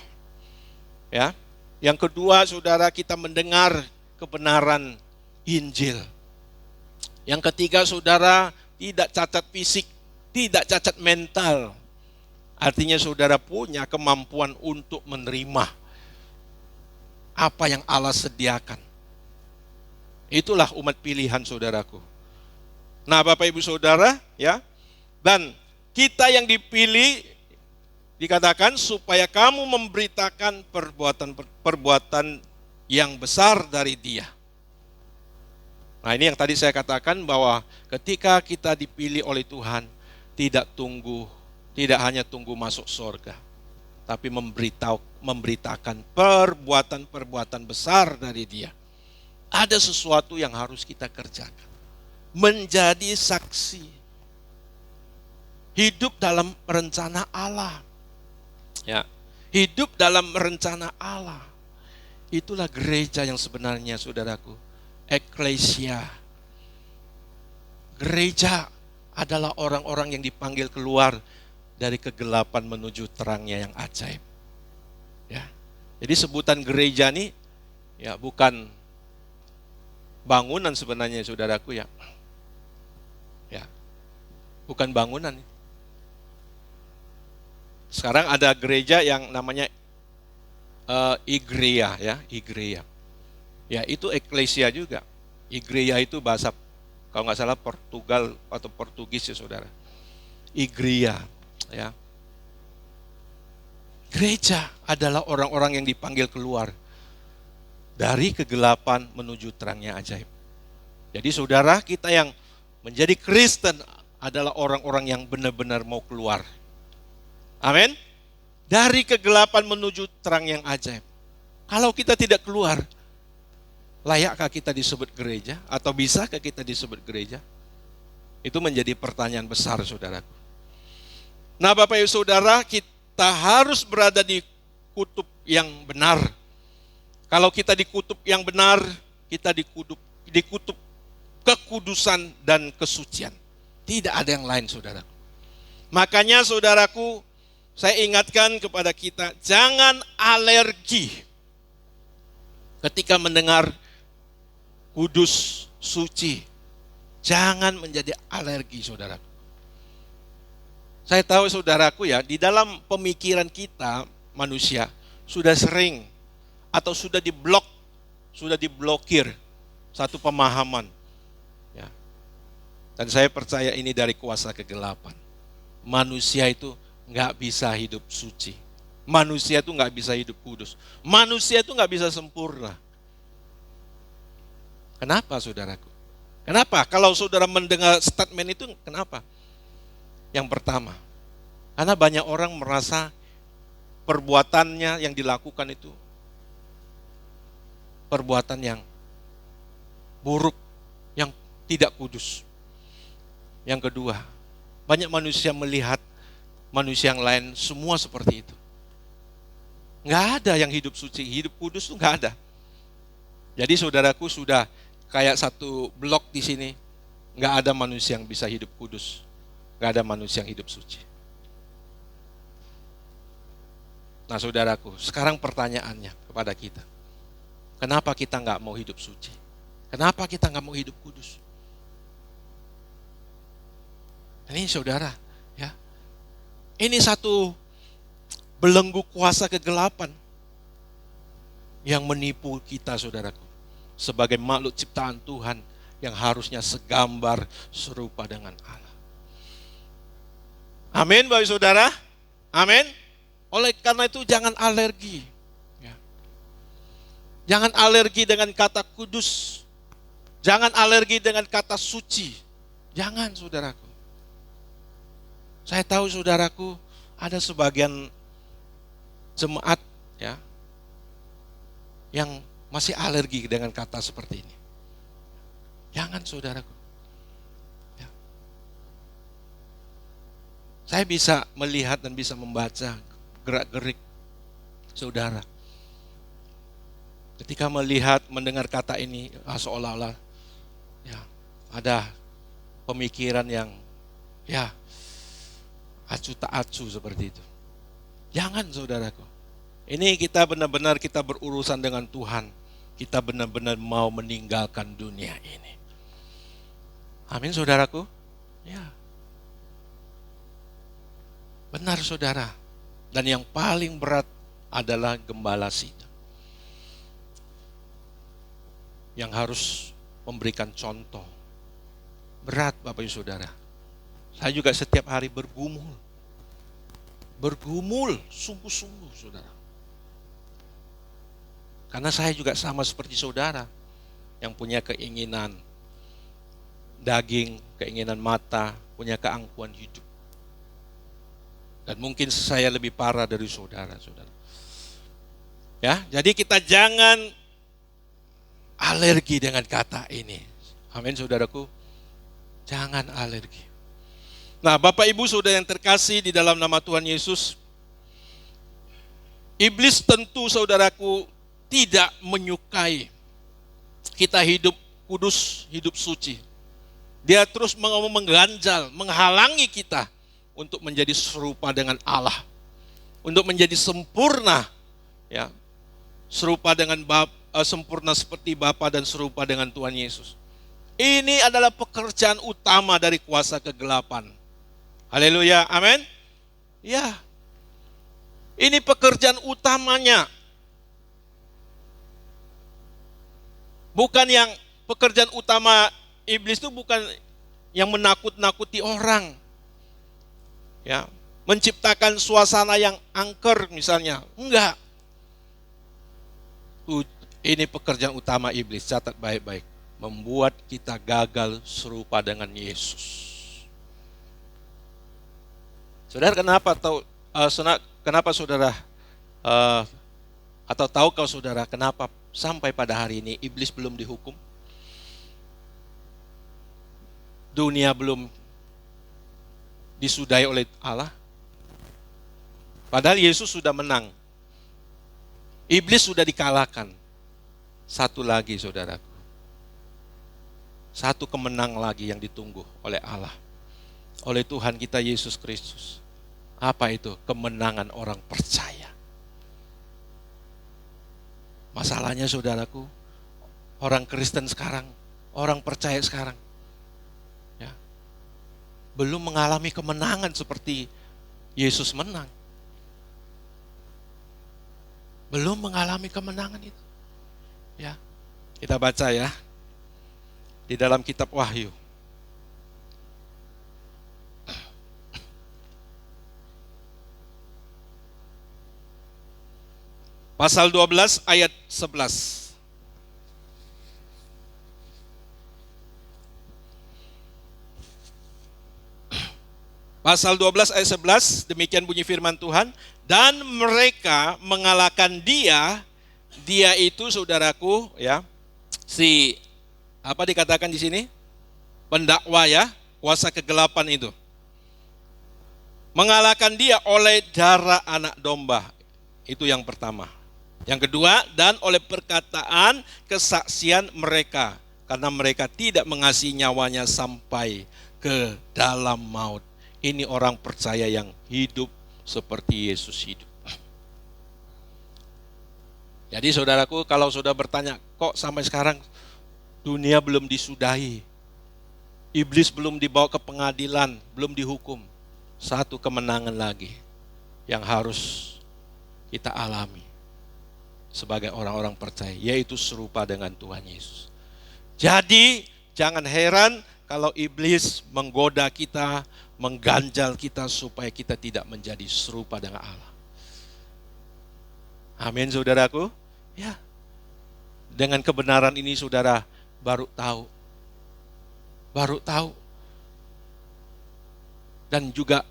Speaker 4: Ya. Yang kedua, saudara, kita mendengar kebenaran Injil. Yang ketiga, saudara, tidak cacat fisik, tidak cacat mental. Artinya saudara punya kemampuan untuk menerima apa yang Allah sediakan. Itulah umat pilihan, saudaraku. Nah, Bapak Ibu Saudara, ya. Dan kita yang dipilih dikatakan supaya kamu memberitakan perbuatan yang besar dari Dia. Nah, ini yang tadi saya katakan bahwa ketika kita dipilih oleh Tuhan, tidak hanya tunggu masuk surga, tapi memberitakan perbuatan-perbuatan besar dari Dia. Ada sesuatu yang harus kita kerjakan. Menjadi saksi. Hidup dalam rencana Allah. Ya, hidup dalam rencana Allah. Itulah gereja yang sebenarnya, saudaraku. Eklesia. Gereja adalah orang-orang yang dipanggil keluar dari kegelapan menuju terangnya yang ajaib. Ya. Jadi sebutan gereja ini ya bukan bangunan sebenarnya, saudaraku, ya. Ya. Bukan bangunan. Sekarang ada gereja yang namanya igreja, ya, igreja. Ya, itu eklesia juga. Igreja itu bahasa, kalau nggak salah, Portugal atau Portugis, ya, saudara. Igreja, ya. Gereja adalah orang-orang yang dipanggil keluar dari kegelapan menuju terangnya ajaib. Jadi saudara, kita yang menjadi Kristen adalah orang-orang yang benar-benar mau keluar. Amin. Dari kegelapan menuju terang yang ajaib. Kalau kita tidak keluar, layakkah kita disebut gereja? Atau bisakah kita disebut gereja? Itu menjadi pertanyaan besar, saudaraku. Nah, Bapak Ibu Saudara, kita harus berada di kutub yang benar. Kalau kita di kutub yang benar, kita di kutub kekudusan dan kesucian. Tidak ada yang lain, saudara. Makanya, saudaraku, saya ingatkan kepada kita, jangan alergi ketika mendengar kudus, suci. Jangan menjadi alergi, saudaraku. Saya tahu, saudaraku, ya, di dalam pemikiran kita manusia sudah sering atau sudah diblokir satu pemahaman. Ya. Dan saya percaya ini dari kuasa kegelapan. Manusia itu nggak bisa hidup suci. Manusia itu nggak bisa hidup kudus. Manusia itu nggak bisa sempurna. Kenapa, saudaraku? Kenapa? Kalau saudara mendengar statement itu, kenapa? Yang pertama, karena banyak orang merasa perbuatannya yang dilakukan itu perbuatan yang buruk, yang tidak kudus. Yang kedua, banyak manusia melihat manusia yang lain semua seperti itu. Nggak ada yang hidup suci, hidup kudus itu nggak ada. Jadi saudaraku, sudah kayak satu blok di sini, nggak ada manusia yang bisa hidup kudus, nggak ada manusia yang hidup suci. Nah, saudaraku, sekarang pertanyaannya kepada kita, kenapa kita nggak mau hidup suci? Kenapa kita nggak mau hidup kudus? Ini, saudara, ya, ini satu belenggu kuasa kegelapan yang menipu kita, saudaraku, sebagai makhluk ciptaan Tuhan yang harusnya segambar serupa dengan Allah. Amin, Bapak Saudara. Amin. Oleh karena itu jangan alergi. Ya. Jangan alergi dengan kata kudus. Jangan alergi dengan kata suci. Jangan, saudaraku. Saya tahu saudaraku, ada sebagian jemaat ya yang masih alergi dengan kata seperti ini. Jangan saudaraku. Ya. Saya bisa melihat dan bisa membaca gerak-gerik saudara. Ketika melihat, mendengar kata ini, seolah-olah ya ada pemikiran yang ya acu tak acu seperti itu. Jangan saudaraku. Ini kita benar-benar kita berurusan dengan Tuhan. Kita benar-benar mau meninggalkan dunia ini. Amin saudaraku. Ya. Benar saudara. Dan yang paling berat adalah gembala sidang. Yang harus memberikan contoh. Berat Bapak Ibu Saudara. Saya juga setiap hari bergumul. Bergumul sungguh-sungguh saudara. Karena saya juga sama seperti saudara. Yang punya keinginan daging, keinginan mata, punya keangkuhan hidup. Dan mungkin saya lebih parah dari saudara-saudara. Ya, jadi kita jangan alergi dengan kata ini. Amin saudaraku. Jangan alergi. Nah, Bapak Ibu Saudara yang terkasih di dalam nama Tuhan Yesus, iblis tentu saudaraku tidak menyukai kita hidup kudus, hidup suci. Dia terus mengganjal, menghalangi kita untuk menjadi serupa dengan Allah, untuk menjadi sempurna, ya, serupa dengan sempurna seperti Bapa dan serupa dengan Tuhan Yesus. Ini adalah pekerjaan utama dari kuasa kegelapan. Haleluya, amin. Ya, ini pekerjaan utamanya. Bukan yang pekerjaan utama iblis itu bukan yang menakut-nakuti orang. Ya, menciptakan suasana yang angker misalnya. Enggak. Ini pekerjaan utama iblis, catat baik-baik. Membuat kita gagal serupa dengan Yesus. Saudara, kenapa saudara atau tahukah saudara kenapa sampai pada hari ini iblis belum dihukum? Dunia belum disudahi oleh Allah. Padahal Yesus sudah menang. Iblis sudah dikalahkan. Satu lagi saudaraku. Satu kemenang lagi yang ditunggu oleh Allah. Oleh Tuhan kita Yesus Kristus. Apa itu? Kemenangan orang percaya. Masalahnya saudaraku, orang Kristen sekarang, orang percaya sekarang, ya, belum mengalami kemenangan seperti Yesus menang. Belum mengalami kemenangan itu. Ya, kita baca ya di dalam kitab Wahyu. Pasal 12 ayat 11. Pasal 12 ayat 11, demikian bunyi firman Tuhan. Dan mereka mengalahkan dia itu saudaraku ya, apa dikatakan di sini? Pendakwa ya, kuasa kegelapan itu. Mengalahkan dia oleh darah anak domba. Itu yang pertama. Yang kedua, dan oleh perkataan kesaksian mereka. Karena mereka tidak mengasihi nyawanya sampai ke dalam maut. Ini orang percaya yang hidup seperti Yesus hidup. Jadi saudaraku, kalau sudah bertanya, kok sampai sekarang dunia belum disudahi? Iblis belum dibawa ke pengadilan, belum dihukum. Satu kemenangan lagi yang harus kita alami sebagai orang-orang percaya, yaitu serupa dengan Tuhan Yesus. Jadi jangan heran kalau iblis menggoda kita, mengganjal kita supaya kita tidak menjadi serupa dengan Allah. Amin saudaraku. Ya. Dengan kebenaran ini saudara baru tahu. Dan juga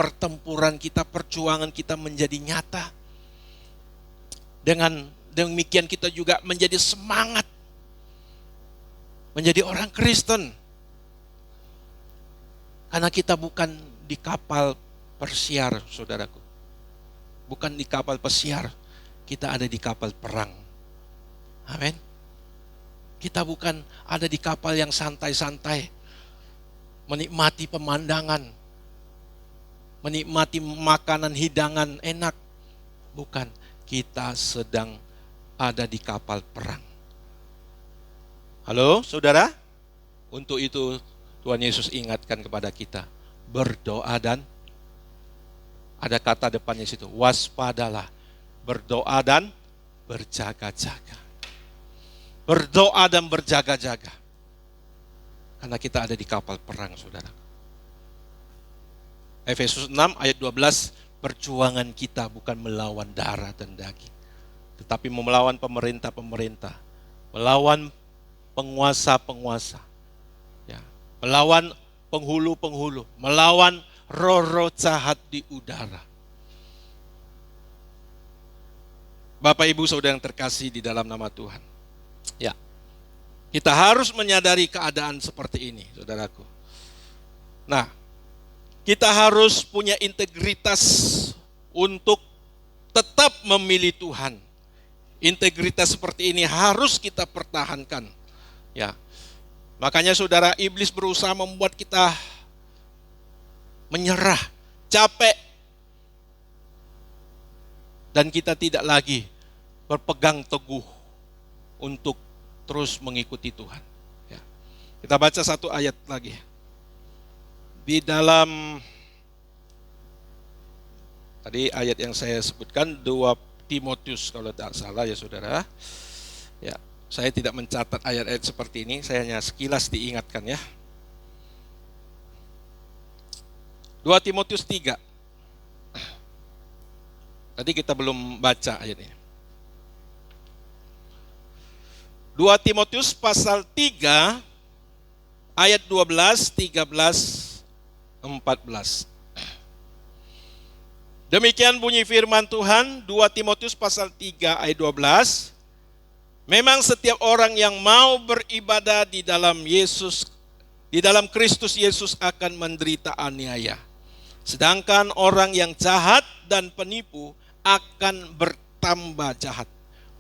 Speaker 4: pertempuran kita, perjuangan kita menjadi nyata. Dengan demikian kita juga menjadi semangat menjadi orang Kristen. Karena kita bukan di kapal persiar, saudaraku. Bukan di kapal pesiar, kita ada di kapal perang. Amin. Kita bukan ada di kapal yang santai-santai, menikmati pemandangan, menikmati makanan hidangan enak. Bukan, kita sedang ada di kapal perang. Halo, saudara? Untuk itu Tuhan Yesus ingatkan kepada kita, berdoa dan ada kata depannya situ, waspadalah, berdoa dan berjaga-jaga. Berdoa dan berjaga-jaga. Karena kita ada di kapal perang, saudara. Efesus 6 ayat 12, perjuangan kita bukan melawan darah dan daging, tetapi melawan pemerintah-pemerintah, melawan penguasa-penguasa, ya, melawan penghulu-penghulu, melawan roh-roh jahat di udara. Bapak Ibu Saudara yang terkasih di dalam nama Tuhan. Ya, kita harus menyadari keadaan seperti ini, saudaraku. Nah, kita harus punya integritas untuk tetap memilih Tuhan. Integritas seperti ini harus kita pertahankan. Ya, makanya saudara, iblis berusaha membuat kita menyerah, capek, dan kita tidak lagi berpegang teguh untuk terus mengikuti Tuhan. Ya. Kita baca satu ayat lagi. Di dalam tadi ayat yang saya sebutkan 2 Timotius kalau tidak salah ya saudara. Ya, saya tidak mencatat ayat-ayat seperti ini, saya hanya sekilas diingatkan ya. 2 Timotius 3. Tadi kita belum baca ayatnya. 2 Timotius pasal 3 ayat 12, 13, 14. Demikian bunyi firman Tuhan, 2 Timotius pasal 3 ayat 12. Memang setiap orang yang mau beribadah di dalam Kristus Yesus akan menderita aniaya. Sedangkan orang yang jahat dan penipu akan bertambah jahat.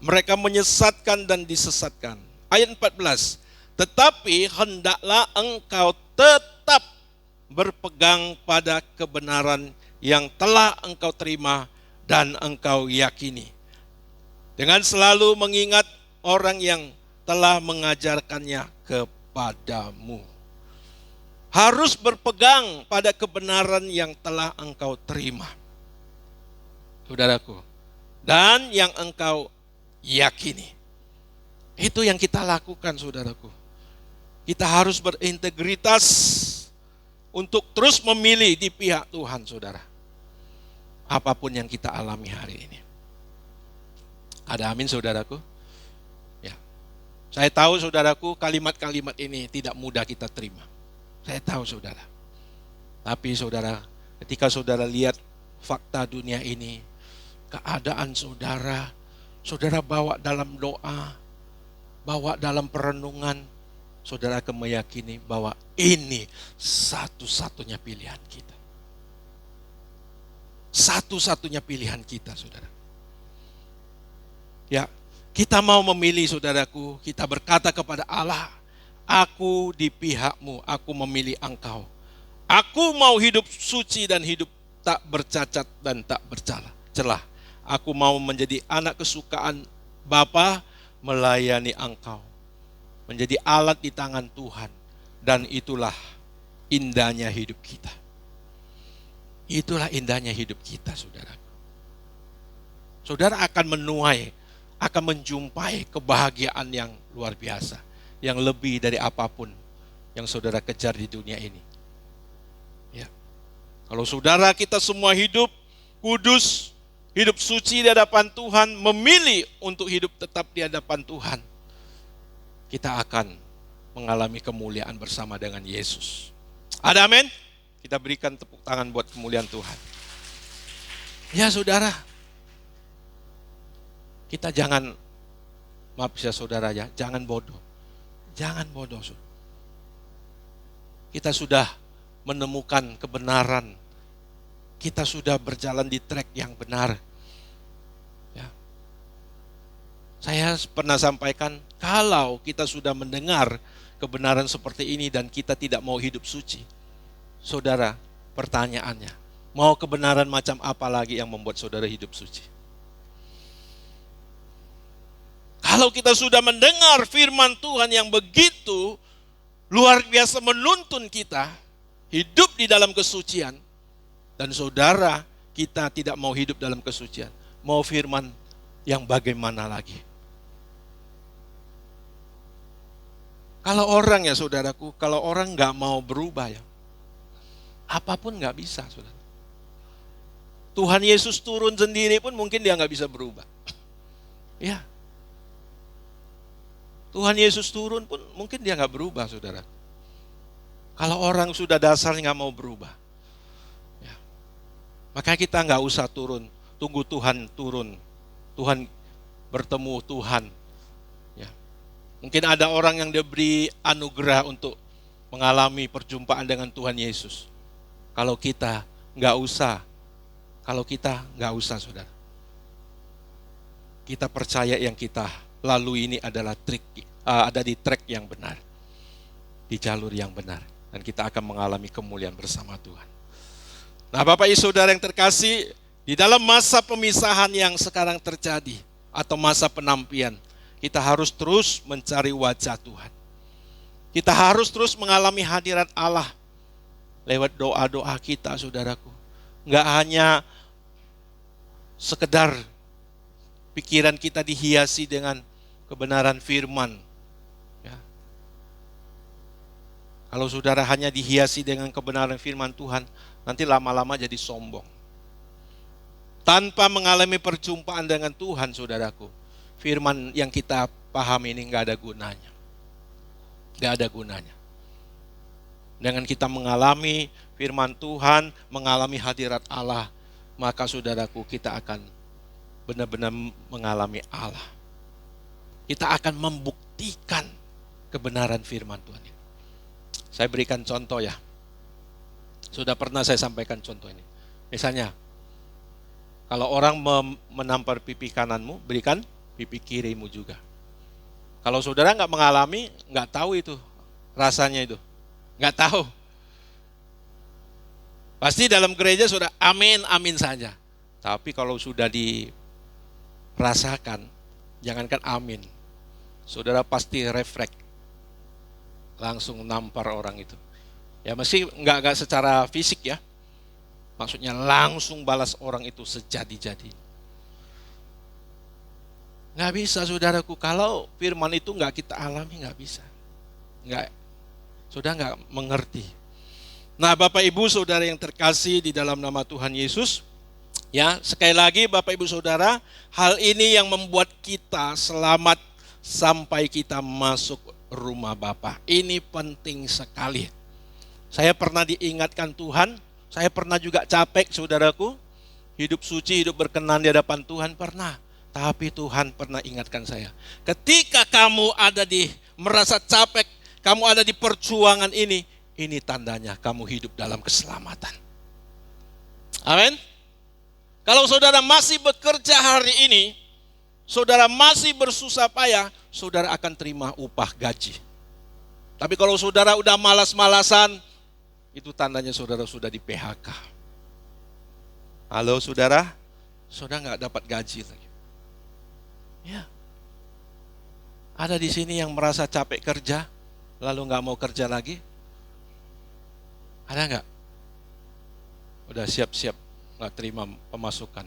Speaker 4: Mereka menyesatkan dan disesatkan. Ayat 14. Tetapi hendaklah engkau tetap berpegang pada kebenaran yang telah engkau terima dan engkau yakini. Dengan selalu mengingat orang yang telah mengajarkannya kepadamu. Harus berpegang pada kebenaran yang telah engkau terima, saudaraku, dan yang engkau yakini. Itu yang kita lakukan, saudaraku. Kita harus berintegritas untuk terus memilih di pihak Tuhan, saudara. Apapun yang kita alami hari ini. Ada amin, saudaraku? Ya. Saya tahu, saudaraku, kalimat-kalimat ini tidak mudah kita terima. Saya tahu, saudara. Tapi saudara, ketika saudara lihat fakta dunia ini, keadaan saudara, saudara bawa dalam doa, bawa dalam perenungan, saudara akan meyakini bahwa ini satu-satunya pilihan kita. Satu-satunya pilihan kita, saudara. Ya, kita mau memilih, saudaraku, kita berkata kepada Allah, aku di pihakmu, aku memilih engkau. Aku mau hidup suci dan hidup tak bercacat dan tak bercelah. Aku mau menjadi anak kesukaan Bapa, melayani engkau. Menjadi alat di tangan Tuhan. Dan itulah indahnya hidup kita. Itulah indahnya hidup kita, saudara. Saudara akan menuai, akan menjumpai kebahagiaan yang luar biasa. Yang lebih dari apapun yang saudara kejar di dunia ini. Ya. Kalau saudara kita semua hidup kudus, hidup suci di hadapan Tuhan, memilih untuk hidup tetap di hadapan Tuhan, kita akan mengalami kemuliaan bersama dengan Yesus. Ada amin? Kita berikan tepuk tangan buat kemuliaan Tuhan. Ya saudara, kita jangan, maaf ya saudara ya, jangan bodoh. Jangan bodoh. Kita sudah menemukan kebenaran. Kita sudah berjalan di track yang benar. Ya. Saya pernah sampaikan, kalau kita sudah mendengar kebenaran seperti ini dan kita tidak mau hidup suci, saudara, pertanyaannya, mau kebenaran macam apa lagi yang membuat saudara hidup suci? Kalau kita sudah mendengar firman Tuhan yang begitu luar biasa menuntun kita hidup di dalam kesucian, dan saudara kita tidak mau hidup dalam kesucian, mau firman yang bagaimana lagi? Kalau orang ya saudaraku, kalau orang nggak mau berubah ya, apapun nggak bisa saudara. Tuhan Yesus turun sendiri pun mungkin dia nggak bisa berubah. Ya. Tuhan Yesus turun pun mungkin dia nggak berubah saudara. Kalau orang sudah dasarnya nggak mau berubah, ya. Maka kita nggak usah turun, tunggu Tuhan turun, Tuhan bertemu Tuhan. Ya. Mungkin ada orang yang diberi anugerah untuk mengalami perjumpaan dengan Tuhan Yesus. Kalau kita nggak usah, saudara. Kita percaya yang kita lalu ini adalah ada di track yang benar, di jalur yang benar, dan kita akan mengalami kemuliaan bersama Tuhan. Nah, Bapak Ibu Saudara yang terkasih, di dalam masa pemisahan yang sekarang terjadi atau masa penampian, kita harus terus mencari wajah Tuhan. Kita harus terus mengalami hadirat Allah lewat doa-doa kita, saudaraku. Enggak hanya sekedar pikiran kita dihiasi dengan kebenaran firman. Ya. Kalau saudara hanya dihiasi dengan kebenaran firman Tuhan, nanti lama-lama jadi sombong. Tanpa mengalami perjumpaan dengan Tuhan, saudaraku, firman yang kita pahami ini nggak ada gunanya. Nggak ada gunanya. Dengan kita mengalami firman Tuhan, mengalami hadirat Allah, maka saudaraku, kita akan benar-benar mengalami Allah. Kita akan membuktikan kebenaran firman Tuhan ini. Saya berikan contoh ya. Sudah pernah saya sampaikan contoh ini. Misalnya, kalau orang menampar pipi kananmu, berikan pipi kirimu juga. Kalau saudara nggak mengalami, nggak tahu itu rasanya itu. Nggak tahu. Pasti dalam gereja sudah amin, amin saja. Tapi kalau sudah dirasakan, jangankan amin. Saudara pasti refleks, langsung nampar orang itu. Ya mesti nggak secara fisik ya. Maksudnya langsung balas orang itu sejadi-jadi. Nggak bisa saudaraku, kalau firman itu nggak kita alami, nggak bisa. Saudara nggak mengerti. Nah, Bapak Ibu Saudara yang terkasih di dalam nama Tuhan Yesus, ya sekali lagi Bapak Ibu Saudara, hal ini yang membuat kita selamat sampai kita masuk rumah Bapa. Ini penting sekali. Saya pernah diingatkan Tuhan, saya pernah juga capek saudaraku, hidup suci, hidup berkenan di hadapan Tuhan pernah. Tapi Tuhan pernah ingatkan saya, ketika kamu merasa capek, kamu ada di perjuangan ini tandanya kamu hidup dalam keselamatan. Amin. Kalau saudara masih bekerja hari ini, saudara masih bersusah payah, saudara akan terima upah gaji. Tapi kalau saudara udah malas-malasan, itu tandanya saudara sudah di PHK. Halo saudara, saudara nggak dapat gaji lagi. Ya, ada di sini yang merasa capek kerja, lalu nggak mau kerja lagi. Ada nggak? Udah siap-siap nggak terima pemasukan.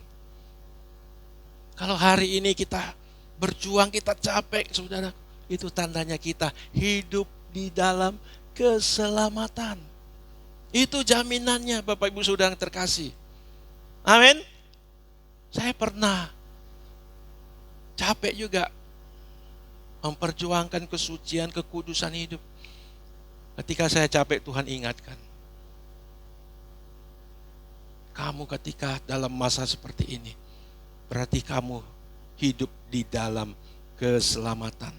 Speaker 4: Kalau hari ini kita berjuang, kita capek, saudara, itu tandanya kita hidup di dalam keselamatan. Itu jaminannya, Bapak Ibu Saudara yang terkasih. Amin. Saya pernah capek juga memperjuangkan kesucian, kekudusan hidup. Ketika saya capek, Tuhan ingatkan. Kamu ketika dalam masa seperti ini, berarti kamu hidup di dalam keselamatan.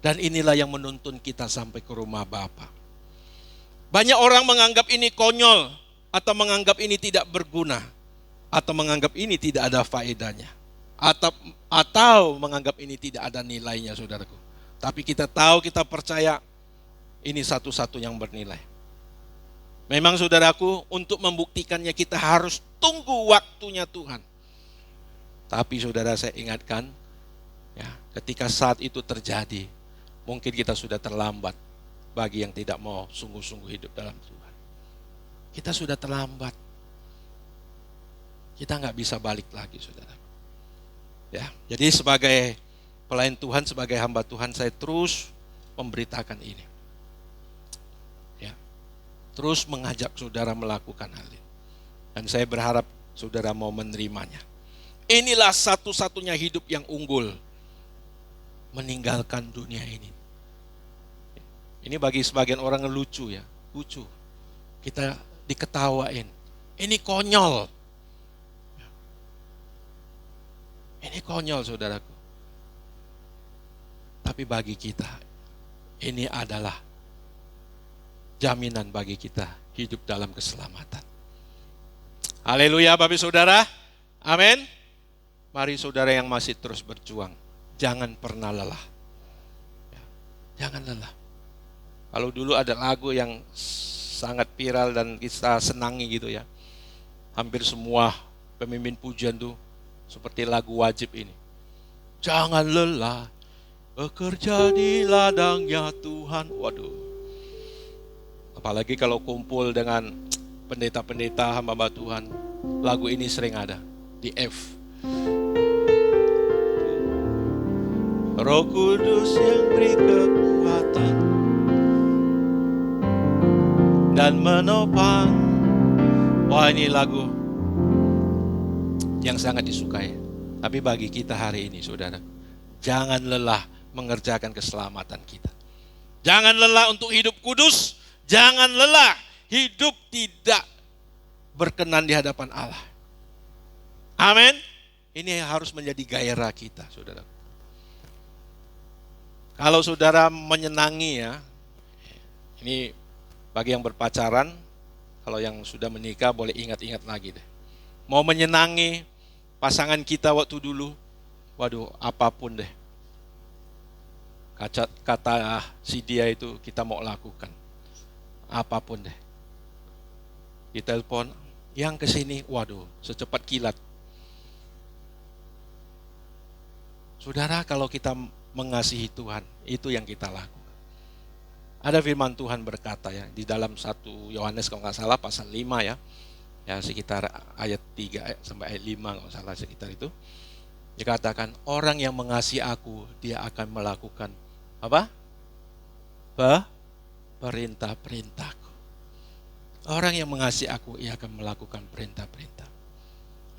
Speaker 4: Dan inilah yang menuntun kita sampai ke rumah Bapa. Banyak orang menganggap ini konyol, atau menganggap ini tidak berguna, atau menganggap ini tidak ada faedahnya, atau menganggap ini tidak ada nilainya, saudaraku. Tapi kita tahu, kita percaya ini satu-satu yang bernilai. Memang saudaraku, untuk membuktikannya kita harus tunggu waktunya Tuhan. Tapi saudara, saya ingatkan, ya, ketika saat itu terjadi, mungkin kita sudah terlambat bagi yang tidak mau sungguh-sungguh hidup dalam Tuhan. Kita sudah terlambat. Kita nggak bisa balik lagi, saudara. Ya, jadi sebagai pelayan Tuhan, sebagai hamba Tuhan, saya terus memberitakan ini. Ya, terus mengajak saudara melakukan hal ini. Dan saya berharap saudara mau menerimanya. Inilah satu-satunya hidup yang unggul. Meninggalkan dunia ini. Ini bagi sebagian orang lucu ya, lucu. Kita diketawain. Ini konyol. Ini konyol, saudaraku. Tapi bagi kita, ini adalah jaminan bagi kita hidup dalam keselamatan. Haleluya, Bapak Saudara. Amin. Mari saudara yang masih terus berjuang, jangan pernah lelah. Ya, jangan lelah. Kalau dulu ada lagu yang sangat viral dan kita senangi gitu ya. Hampir semua pemimpin pujian tuh seperti lagu wajib ini. Jangan lelah bekerja di ladangnya Tuhan. Waduh. Apalagi kalau kumpul dengan pendeta-pendeta hamba Tuhan, lagu ini sering ada di F. Roh Kudus yang beri kekuatan dan menopang. Wah, ini lagu yang sangat disukai. Tapi bagi kita hari ini, saudara, jangan lelah mengerjakan keselamatan kita. Jangan lelah untuk hidup kudus. Jangan lelah hidup tidak berkenan di hadapan Allah. Amin. Ini harus menjadi gairah kita, saudara. Kalau saudara menyenangi ya, ini bagi yang berpacaran, kalau yang sudah menikah boleh ingat-ingat lagi deh. Mau menyenangi pasangan kita waktu dulu, waduh, apapun deh. Kata si dia itu kita mau lakukan. Apapun deh. Ditelepon, yang kesini, waduh, secepat kilat. Saudara, kalau kita mengasihi Tuhan, itu yang kita lakukan. Ada firman Tuhan berkata ya, di dalam 1 Yohanes kalau nggak salah pasal 5 ya. Ya sekitar ayat 3 sampai ayat 5 kalau salah sekitar itu. Dikatakan orang yang mengasihi aku, dia akan melakukan apa? Perintah-perintahku. Orang yang mengasihi aku, ia akan melakukan perintah-perintah.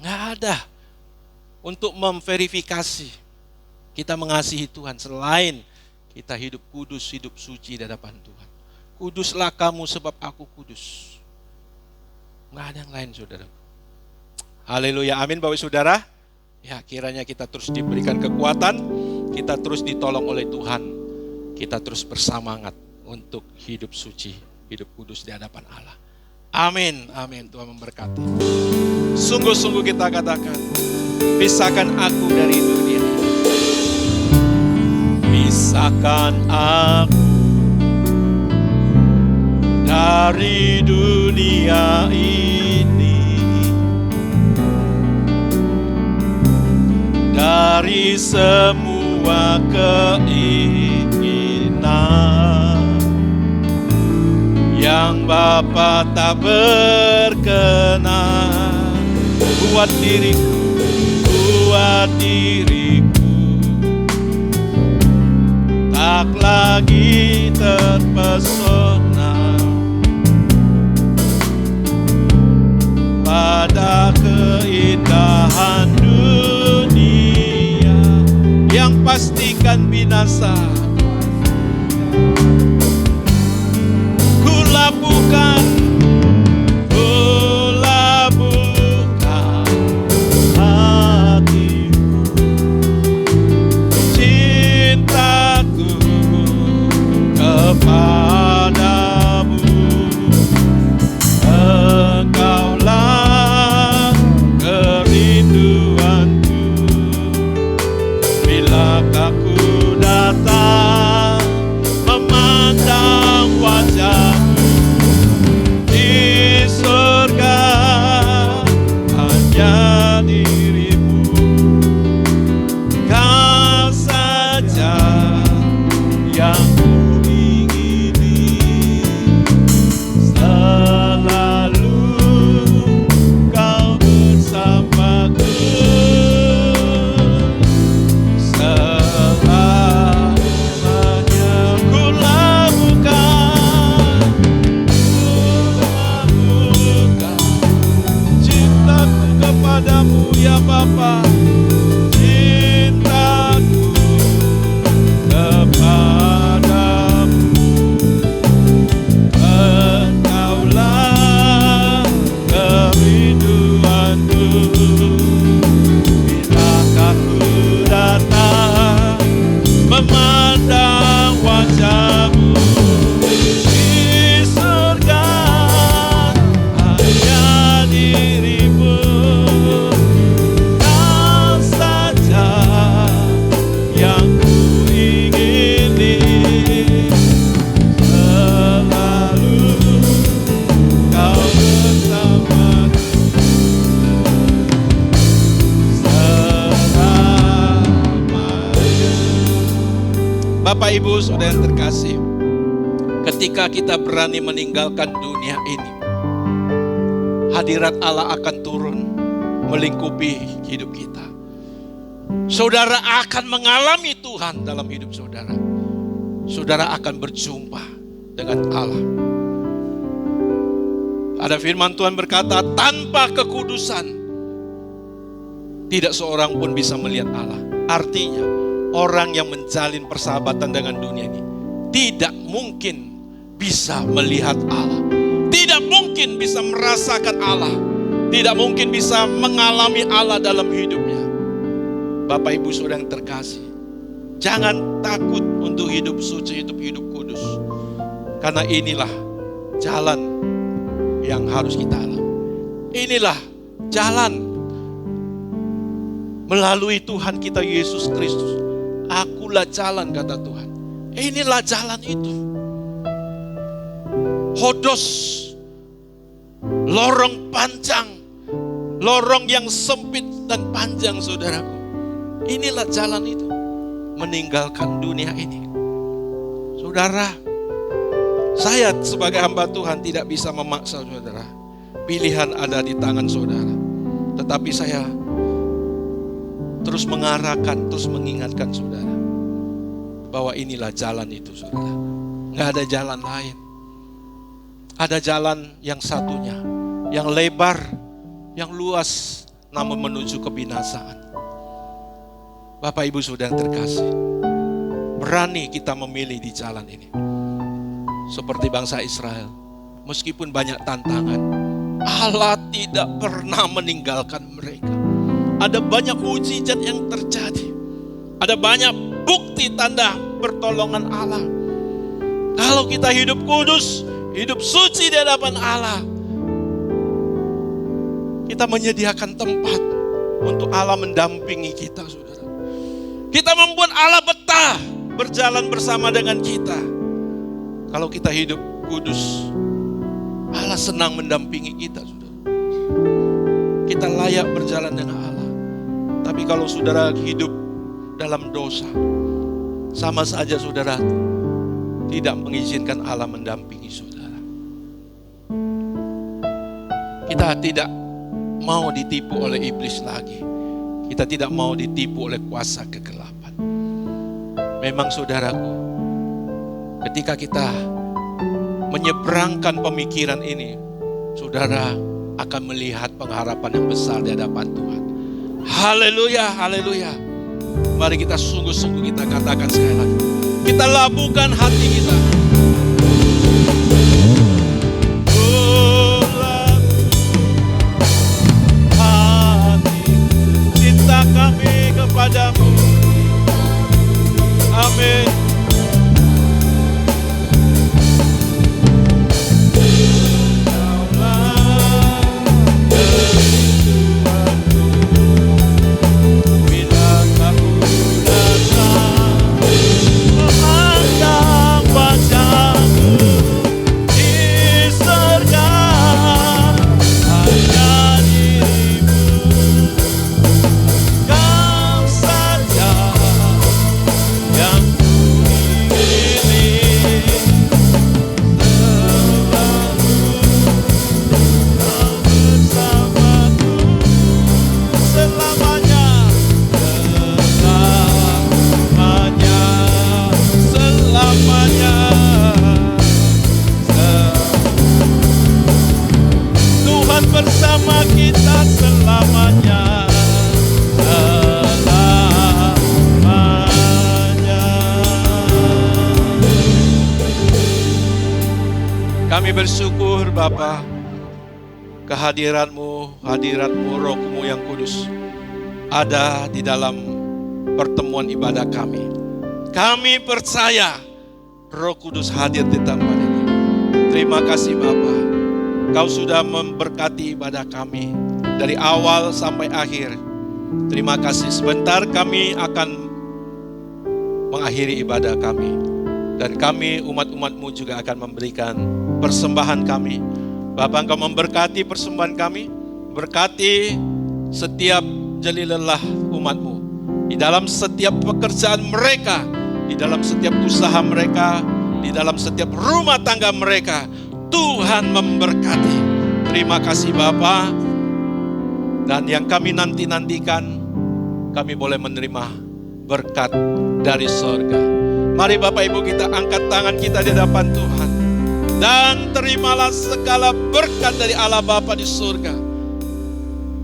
Speaker 4: Nggak ada untuk memverifikasi kita mengasihi Tuhan selain kita hidup kudus, hidup suci di hadapan Tuhan. Kuduslah kamu sebab aku kudus. Nggak ada yang lain, saudara. Haleluya, amin Bapak Saudara. Ya, kiranya kita terus diberikan kekuatan, kita terus ditolong oleh Tuhan, kita terus bersemangat untuk hidup suci, hidup kudus di hadapan Allah. Amin, amin. Tuhan memberkati. Sungguh-sungguh kita katakan, pisahkan aku dari dunia ini. Pisahkan aku dari dunia ini, dari semua keinginan yang Bapa tak berkenan. Buat diriku tak lagi terpesona pada keindahan dunia yang pastikan binasa. Ku labuhkan dirimu. Kau saja yang kuingini, selalu kau bersamaku. Selamanya ku labuhkan cintaku kepadamu ya Bapa, cintaku kepadamu. Engkaulah kerinduanku, bilakah ku datang memandang wajahmu di surga, hanya dirimu. Kau saja yang kuingini, selalu kau bersamaku. Bapak Ibu Saudara yang terkasih, ketika kita berani meninggalkan dunia ini, hadirat Allah akan turun melingkupi hidup kita. Saudara akan mengalami Tuhan dalam hidup saudara. Saudara akan berjumpa dengan Allah. Ada firman Tuhan berkata, tanpa kekudusan tidak seorang pun bisa melihat Allah. Artinya, orang yang menjalin persahabatan dengan dunia ini tidak mungkin bisa melihat Allah, tidak mungkin bisa merasakan Allah, tidak mungkin bisa mengalami Allah dalam hidupnya. Bapak Ibu Saudara yang terkasih, jangan takut untuk hidup suci, hidup kudus, karena inilah jalan yang harus kita alami. Inilah jalan melalui Tuhan kita Yesus Kristus. Akulah jalan, kata Tuhan. Inilah jalan itu. Hodos, lorong panjang, lorong yang sempit dan panjang, saudaraku. Inilah jalan itu, meninggalkan dunia ini. Saudara, saya sebagai hamba Tuhan tidak bisa memaksa saudara. Pilihan ada di tangan saudara. Tetapi saya terus mengarahkan, terus mengingatkan saudara bahwa inilah jalan itu, saudara. Nggak ada jalan lain. Ada jalan yang satunya, yang lebar, yang luas, namun menuju kebinasaan. Bapak Ibu Saudara yang terkasih, berani kita memilih di jalan ini. Seperti bangsa Israel, meskipun banyak tantangan, Allah tidak pernah meninggalkan mereka. Ada banyak mukjizat yang terjadi. Ada banyak bukti tanda pertolongan Allah. Kalau kita hidup kudus, hidup suci di hadapan Allah, kita menyediakan tempat untuk Allah mendampingi kita, saudara. Kita membuat Allah betah berjalan bersama dengan kita. Kalau kita hidup kudus, Allah senang mendampingi kita, saudara. Kita layak berjalan dengan Allah. Tapi kalau saudara hidup dalam dosa, sama saja saudara tidak mengizinkan Allah mendampingi saudara. Kita tidak mau ditipu oleh iblis lagi. Kita tidak mau ditipu oleh kuasa kegelapan. Memang saudaraku, ketika kita menyeberangkan pemikiran ini, saudara akan melihat pengharapan yang besar di hadapan Tuhan. Haleluya, haleluya. Mari kita sungguh-sungguh kita katakan sekali lagi. Kita labuhkan hati kita. Kami kepadamu. Amin. Bila kau datang memandang wajah selamanya, selamanya, selamanya. Tuhan bersama kita selamanya, selamanya. Kami bersyukur Bapa, kehadiran-Mu, hadirat-Mu, Roh-Mu yang kudus ada di dalam pertemuan ibadah kami. Kami percaya Roh Kudus hadir di tempat ini. Terima kasih Bapa, Kau sudah memberkati ibadah kami dari awal sampai akhir. Terima kasih. Sebentar kami akan mengakhiri ibadah kami. Dan kami umat-umat-Mu juga akan memberikan persembahan kami. Bapa, Engkau memberkati persembahan kami, berkati setiap jeli lelah umat-Mu, di dalam setiap pekerjaan mereka, di dalam setiap usaha mereka, di dalam setiap rumah tangga mereka. Tuhan memberkati. Terima kasih Bapa. Dan yang kami nanti-nantikan, kami boleh menerima berkat dari sorga. Mari Bapak Ibu kita angkat tangan kita di hadapan Tuhan. Dan terimalah segala berkat dari Allah Bapa di surga.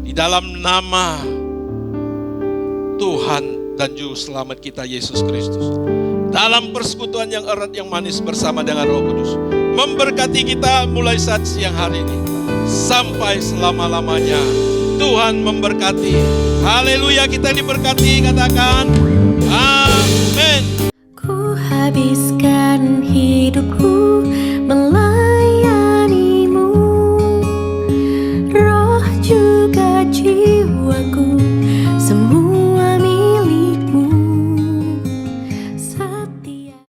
Speaker 4: Di dalam nama Tuhan dan Juru Selamat kita Yesus Kristus. Dalam persekutuan yang erat yang manis bersama dengan Roh Kudus. Memberkati kita mulai saat siang hari ini. Sampai selama-lamanya. Tuhan memberkati. Haleluya, kita diberkati, katakan amin.
Speaker 5: Ku habiskan hidupku